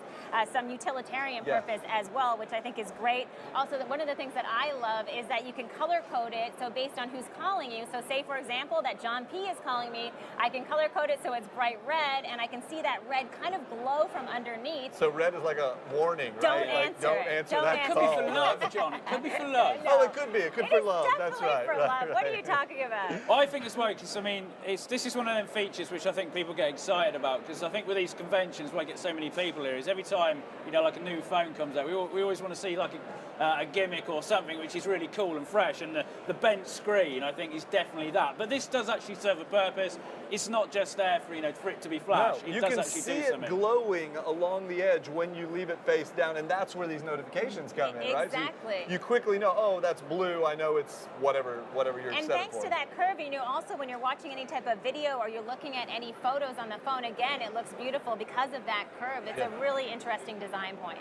some utilitarian purpose as well, which I think is great. Also, one of the things that I love is that you can color code it, so based on who's calling you. So say, for example, that John P. is calling me, I can color code it so it's bright red, and I can see that red kind of glow from underneath. So red is like a warning, Don't right? answer Like, don't it. answer Don't that answer call. It could be for love, John. It could be for love. Oh, it could be. It could be for love. It's That's definitely right. for right, love. right. What are you talking about? I think it's well, because I mean, this is one of them features which I think people get excited about, because I think with these conventions where I get so many people here is every time, you know, like a new phone comes out, we always want to see like a gimmick or something which is really cool and fresh, and the bent screen I think is definitely that. But this does actually serve a purpose. It's not just there for, you know, for it to be flash. No, It you does can actually see do it something. glowing along the edge when you leave it face down, and that's where these notifications come in, right? Exactly. So you quickly know, oh, that's blue. I know it's whatever you're And set thanks for. to that curve, you know, also when you're watching any type of video or you're looking at any photos on the phone, again, it looks beautiful because of that curve. It's a really interesting design point.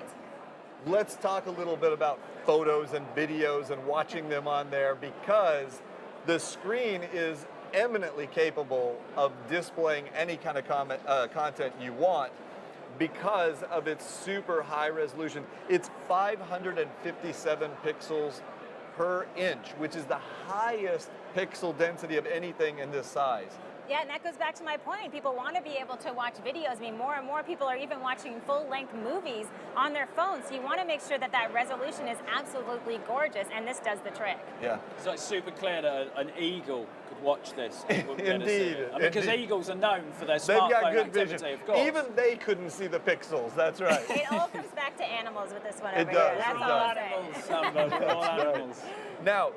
Let's talk a little bit about photos and videos and watching them on there, because the screen is eminently capable of displaying any kind of content you want because of its super high resolution. It's 557 pixels per inch, which is the highest pixel density of anything in this size. Yeah, and that goes back to my point. People want to be able to watch videos. I mean, more and more people are even watching full-length movies on their phones. So you want to make sure that that resolution is absolutely gorgeous, and this does the trick. Yeah. So it's super clear that an eagle could watch this. And wouldn't be able to see Indeed, it. I mean, because indeed. eagles are known for their They've smartphone got good activity, vision. of course. Even they couldn't see the pixels, that's right. It all comes back to animals with this one It over does, here. That's it all does. I'm saying. Animals, Samba, all animals. Now,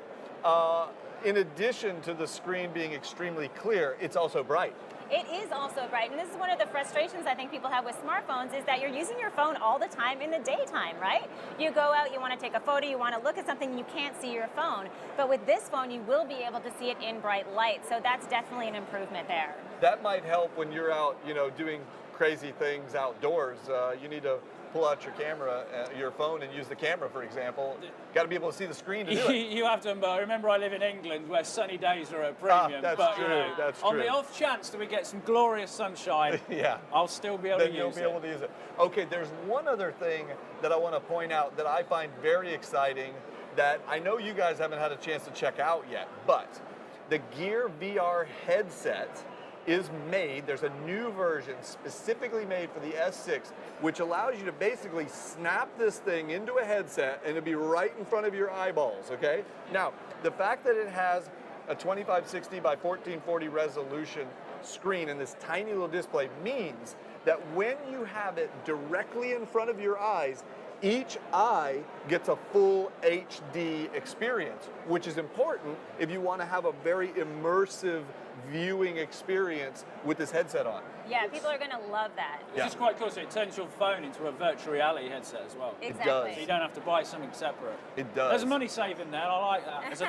in addition to the screen being extremely clear, it's also bright. It is also bright, and this is one of the frustrations I think people have with smartphones is that you're using your phone all the time in the daytime, right? You go out, you want to take a photo, you want to look at something, you can't see your phone. But with this phone, you will be able to see it in bright light, so that's definitely an improvement there. That might help when you're out, you know, doing crazy things outdoors. You need to pull out your camera, your phone, and use the camera, for example. Got to be able to see the screen to do it. You have to remember I live in England where sunny days are a premium. That's but, true, you know, that's on true. the off chance that we get some glorious sunshine, Yeah. I'll still be able Then to you'll use be it. able to use it. Okay, there's one other thing that I want to point out that I find very exciting that I know you guys haven't had a chance to check out yet, but the Gear VR headset is made, there's a new version specifically made for the S6, which allows you to basically snap this thing into a headset and it'll be right in front of your eyeballs, okay? Now, the fact that it has a 2560 by 1440 resolution screen and this tiny little display means that when you have it directly in front of your eyes, each eye gets a full HD experience, which is important if you want to have a very immersive viewing experience with this headset on. Yeah, people are going to love that. Which is quite cool, so it turns your phone into a virtual reality headset as well. Exactly. So you don't have to buy something separate. It does. There's a money saving there, I like that. As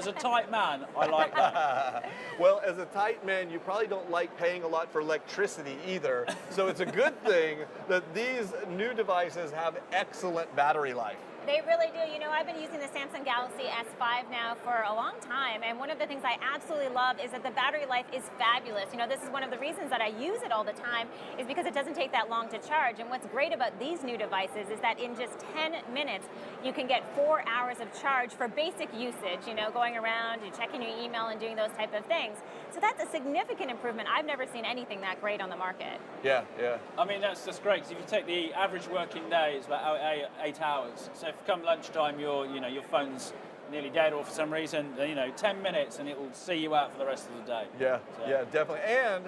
a tight man, I like that. Well, as a tight man, you probably don't like paying a lot for electricity either, so it's a good thing that these new devices have excellent battery life. They really do. You know, I've been using the Samsung Galaxy S5 now for a long time, and one of the things I absolutely love is that the battery life is fabulous. You know, this is one of the reasons that I use it all the time is because it doesn't take that long to charge. And what's great about these new devices is that in just 10 minutes, you can get 4 hours of charge for basic usage, you know, going around, you checking your email and doing those type of things. So that's a significant improvement. I've never seen anything that great on the market. Yeah, yeah. I mean, that's just great, because if you take the average working day, it's about 8 hours. So if come lunchtime, your phone's nearly dead, or for some reason, 10 minutes, and it will see you out for the rest of the day. Yeah, So. yeah, definitely. And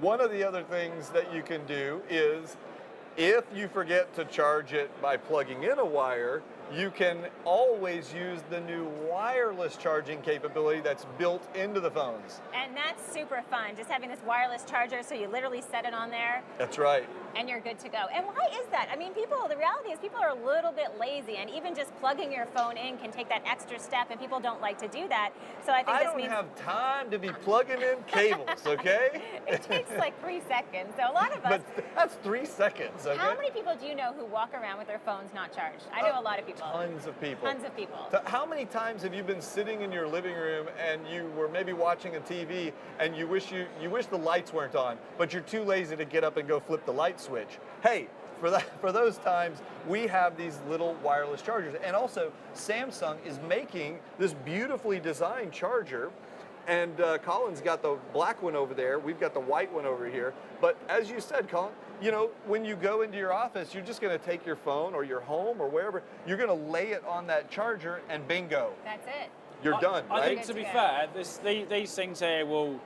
one of the other things that you can do is, if you forget to charge it by plugging in a wire, you can always use the new wireless charging capability that's built into the phones. And that's super fun, just having this wireless charger, so you literally set it on there. That's right. And you're good to go. And why is that? I mean, the reality is people are a little bit lazy, and even just plugging your phone in can take that extra step, and people don't like to do that. So I think this means... I don't have time to be plugging in cables, okay? It takes like 3 seconds. So a lot of us... But that's 3 seconds, okay? How many people do you know who walk around with their phones not charged? I know a lot of people. Tons of people. Tons of people. So how many times have you been sitting in your living room and you were maybe watching a TV and you wish the lights weren't on, but you're too lazy to get up and go flip the light switch? Hey, for those times, we have these little wireless chargers. And also, Samsung is making this beautifully designed charger. And Colin's got the black one over there. We've got the white one over here. But as you said, Colin, you know, when you go into your office, you're just going to take your phone or your home or wherever, you're going to lay it on that charger and bingo. That's it. You're done, right? I think, to be fair, these things here will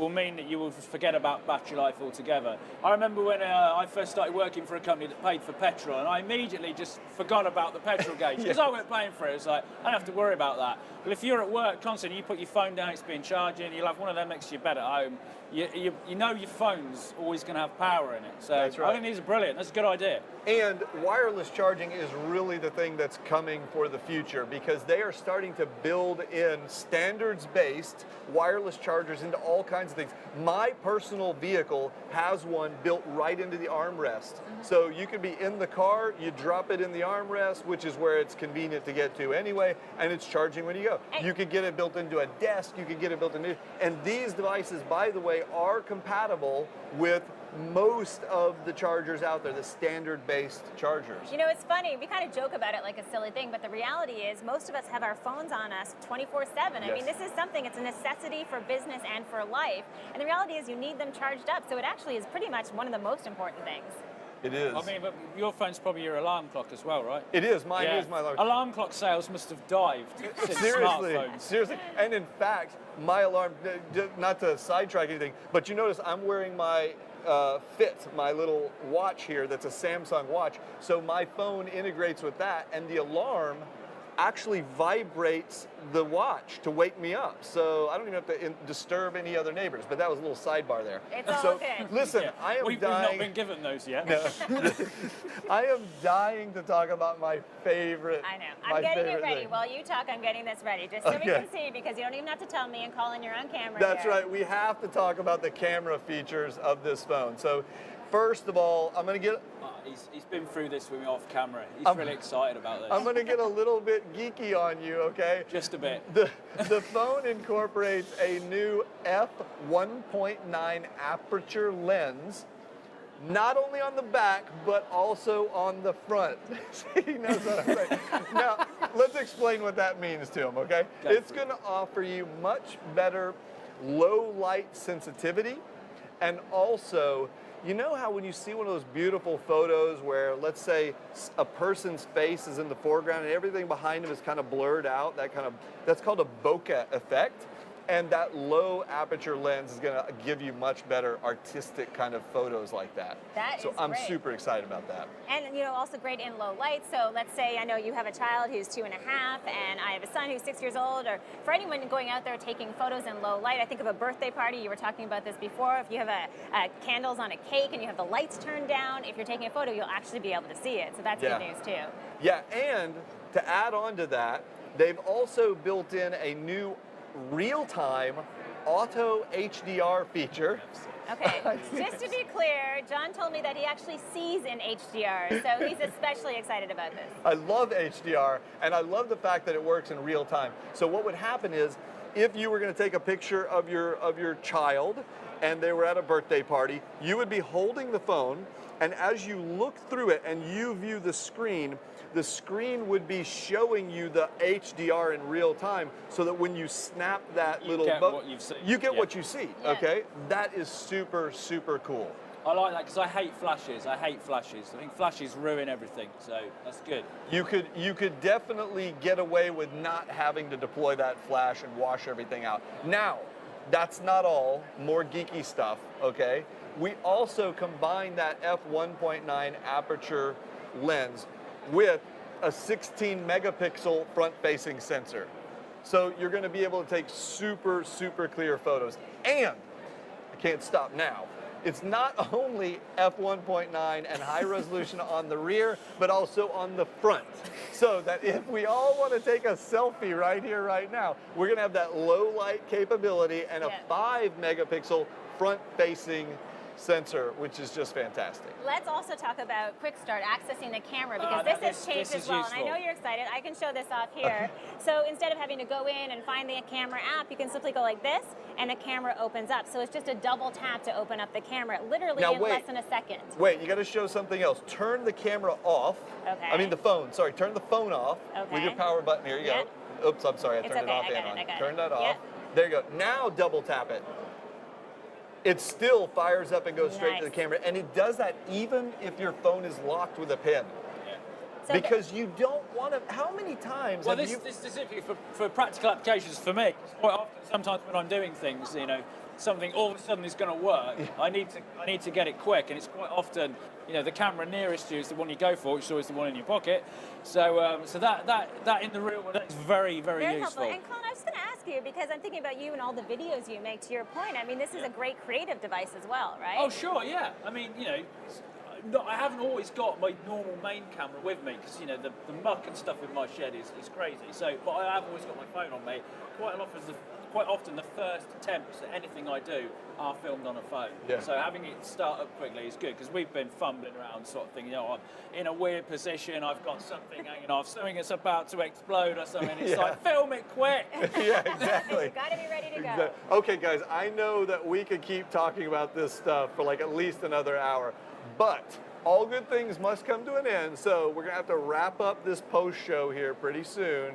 mean that you will forget about battery life altogether. I remember when I first started working for a company that paid for petrol, and I immediately just forgot about the petrol gauge because I wasn't paying for it. It's like, I don't have to worry about that. But if you're at work constantly, you put your phone down, it's being charged, and you'll have one of them next to your bed at home, you know your phone's always going to have power in it. So That's right. I think these are brilliant. That's a good idea. And wireless charging is really the thing that's coming for the future, because they are starting to build in standards-based wireless chargers into all kinds of things. My personal vehicle has one built right into the armrest. So you could be in the car, you drop it in the armrest, which is where it's convenient to get to anyway, and it's charging when you go. You could get it built into a desk, you could get it built into, and these devices, by the way, are compatible with most of the chargers out there, the standard-based chargers. You know, it's funny, we kind of joke about it like a silly thing, but the reality is most of us have our phones on us 24/7. I mean, this is something, it's a necessity for business and for life, and the reality is you need them charged up, so it actually is pretty much one of the most important things. It is. I mean, but your phone's probably your alarm clock as well, right? It is. Mine is my alarm. Alarm clock sales must have dived since Seriously, smartphones. seriously. And in fact, my alarm, not to sidetrack anything, but you notice I'm wearing my Fit, my little watch here that's a Samsung watch. So my phone integrates with that, and the alarm actually vibrates the watch to wake me up. So I don't even have to disturb any other neighbors, but that was a little sidebar there. It's all so, okay. Listen, I am We've dying. not been given those yet. No. I am dying to talk about my favorite. I know. I'm getting it ready. While you talk, I'm getting this ready, just so we can see, because you don't even have to tell me and call in your own camera. That's here. right. We have to talk about the camera features of this phone. So first of all, I'm going to get... He's been through this with me off camera. He's really excited about this. I'm going to get a little bit geeky on you, okay? Just a bit. The phone incorporates a new f1.9 aperture lens, not only on the back, but also on the front. He knows what I'm saying. Now, let's explain what that means to him, okay? It's going to offer you much better low light sensitivity, and also, you know how when you see one of those beautiful photos where, let's say, a person's face is in the foreground and everything behind them is kind of blurred out, that's called a bokeh effect. And that low aperture lens is going to give you much better artistic kind of photos like that. So I'm super excited about that. And, you know, also great in low light. So let's say I know you have a child who's 2.5, and I have a son who's 6 years old, or for anyone going out there taking photos in low light, I think of a birthday party. You were talking about this before. If you have candles on a cake and you have the lights turned down, if you're taking a photo, you'll actually be able to see it. So that's good news too. Yeah, and to add on to that, they've also built in a new real-time auto HDR feature. Okay, just to be clear, John told me that he actually sees in HDR, so he's especially excited about this. I love HDR, and I love the fact that it works in real time. So what would happen is, if you were going to take a picture of your child and they were at a birthday party, you would be holding the phone, and as you look through it and you view the screen would be showing you the HDR in real time, so that when you snap that you get what you see, okay? That is super, super cool. I like that because I hate flashes. I think flashes ruin everything, so that's good. You could definitely get away with not having to deploy that flash and wash everything out. Now, that's not all. More geeky stuff, okay? We also combine that f1.9 aperture lens with a 16 megapixel front-facing sensor. So you're going to be able to take super, super clear photos. And I can't stop now. It's not only f1.9 and high resolution on the rear, but also on the front. So that if we all want to take a selfie right here, right now, we're going to have that low light capability and a 5 megapixel front-facing sensor, which is just fantastic. Let's also talk about Quick Start, accessing the camera, because this has changed as well. Useful. And I know you're excited. I can show this off here. So instead of having to go in and find the camera app, you can simply go like this, and the camera opens up. So it's just a double tap to open up the camera, literally in less than a second. Wait, you got to show something else. Turn the camera off. Okay. I mean the phone. Sorry, turn the phone off with your power button. Here you go. Oops, I'm sorry. I turned it off and on. Turn that off. There you go. Now double tap it. It still fires up and goes straight to the camera, and it does that even if your phone is locked with a pin. So because you don't want to. How many times? Well, this is specifically for practical applications for me. Quite often, sometimes when I'm doing things, you know, something all of a sudden is going to work. I need to get it quick, and it's quite often, you know, the camera nearest you is the one you go for, which is always the one in your pocket. So so that in the real world is very, very useful. Helpful. And Colin, I was just going to ask you, because I'm thinking about you and all the videos you make. To your point, I mean, this is a great creative device as well, right? Oh, sure, yeah. I mean, you know, I haven't always got my normal main camera with me because, you know, the muck and stuff in my shed is crazy. So, but I have always got my phone on me. Quite often the first attempts at anything I do are filmed on a phone. Yeah. So having it start up quickly is good, because we've been fumbling around sort of thing, you know, I'm in a weird position, I've got something hanging off, something that's about to explode or something, it's like, film it quick! Yeah, exactly. You've got to be ready to go. Okay, guys, I know that we could keep talking about this stuff for like at least another hour, but all good things must come to an end, so we're going to have to wrap up this post-show here pretty soon.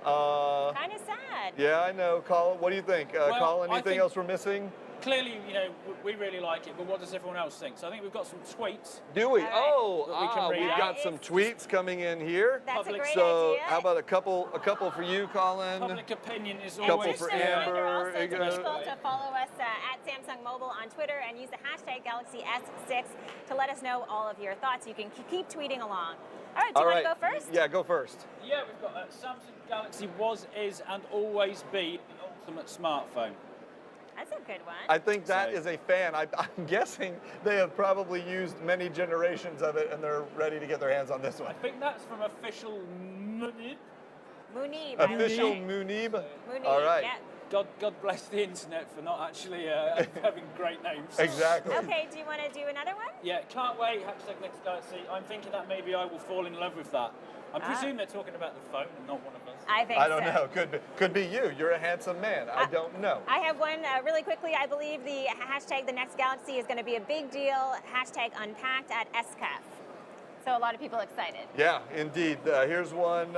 Kind of sad. Yeah, I know. Colin, what do you think? Well, Colin, anything else we're missing? Clearly, you know, we really like it, but what does everyone else think? So I think we've got some tweets. Do we? Right. We've got some tweets coming in here. That's a great so idea. how about a couple for you, Colin? Public opinion is couple always for there. Amber. Also, it's useful to follow us at Samsung Mobile on Twitter and use the hashtag Galaxy S6 to let us know all of your thoughts. You can keep tweeting along. All right, do you want to go first? Yeah, go first. Yeah, we've got Samsung Galaxy was, is, and always be the ultimate smartphone. That's a good one. I think that is a fan. I'm guessing they have probably used many generations of it, and they're ready to get their hands on this one. I think that's from official Munib. Munib. Official Munib? All right. Yeah. God bless the internet for not actually having great names. Exactly. Okay, do you want to do another one? Yeah, can't wait. Hashtag next Galaxy. I'm thinking that maybe I will fall in love with that. I presume they're talking about the phone and not one of us. I think so. I don't know. Could be you. You're a handsome man. I don't know. I have one really quickly. I believe the hashtag the next Galaxy is going to be a big deal. Hashtag Unpacked at SCAF. So a lot of people excited. Yeah, indeed. Here's one.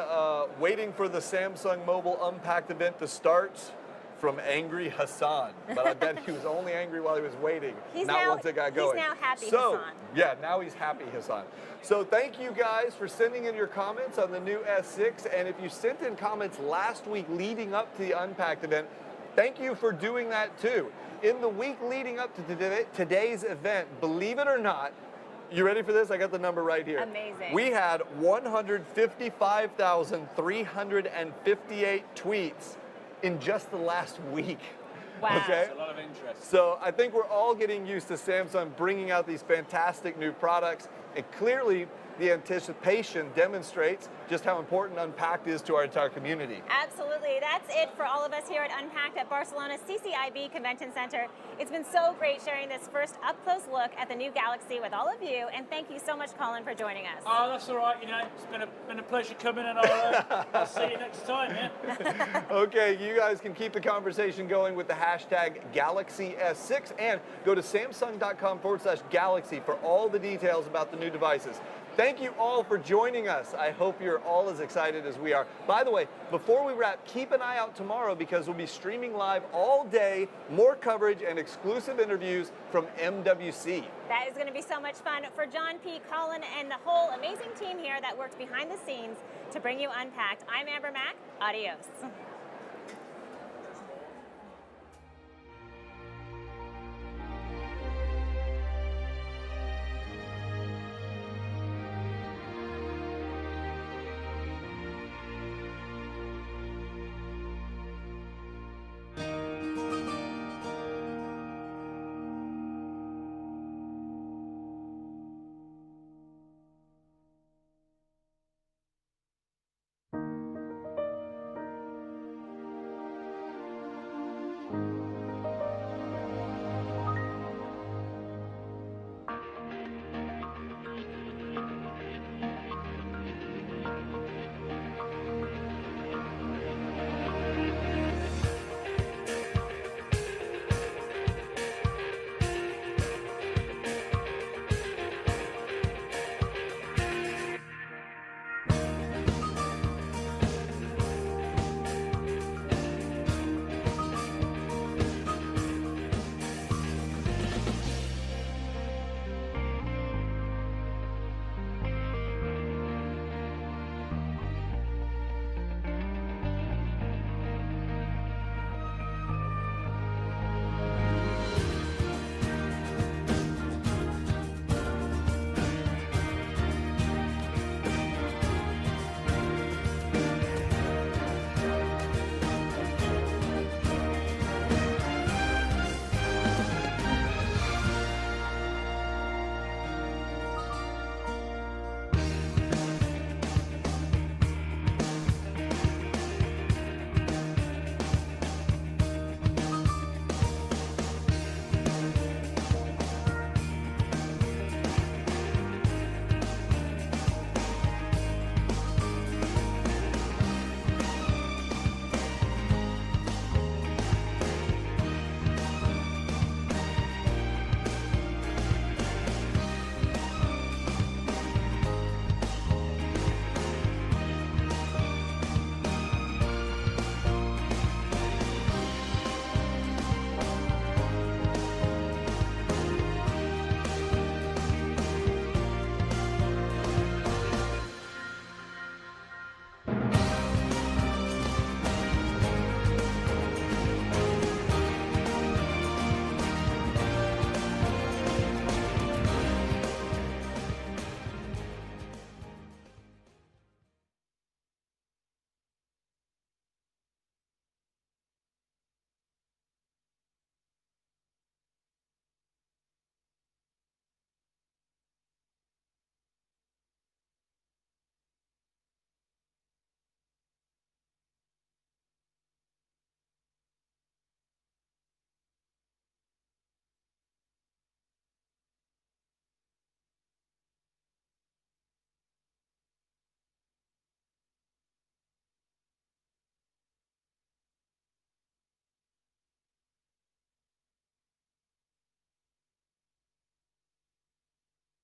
Waiting for the Samsung Mobile Unpacked event to start. From angry Hassan, but I bet he was only angry while he was waiting, not once it got going. He's now happy Hassan. Hassan. Yeah, now he's happy Hassan. So thank you guys for sending in your comments on the new S6, and if you sent in comments last week leading up to the Unpacked event, thank you for doing that too. In the week leading up to today's event, believe it or not, you ready for this? I got the number right here. Amazing. We had 155,358 tweets in just the last week. Wow. Okay? That's a lot of interest. So I think we're all getting used to Samsung bringing out these fantastic new products, and clearly the anticipation demonstrates just how important Unpacked is to our entire community. Absolutely. That's it for all of us here at Unpacked at Barcelona's CCIB Convention Center. It's been so great sharing this first up-close look at the new Galaxy with all of you, and thank you so much, Colin, for joining us. Oh, that's all right. You know, it's been a pleasure coming, and I'll see you next time, yeah? Okay, you guys can keep the conversation going with the hashtag GalaxyS6 and go to samsung.com/Galaxy for all the details about the new devices. Thank you all for joining us. I hope you're all as excited as we are. By the way, before we wrap, keep an eye out tomorrow because we'll be streaming live all day, more coverage and exclusive interviews from MWC. That is going to be so much fun. For John P., Colin, and the whole amazing team here that worked behind the scenes to bring you Unpacked, I'm Amber Mack. Adios.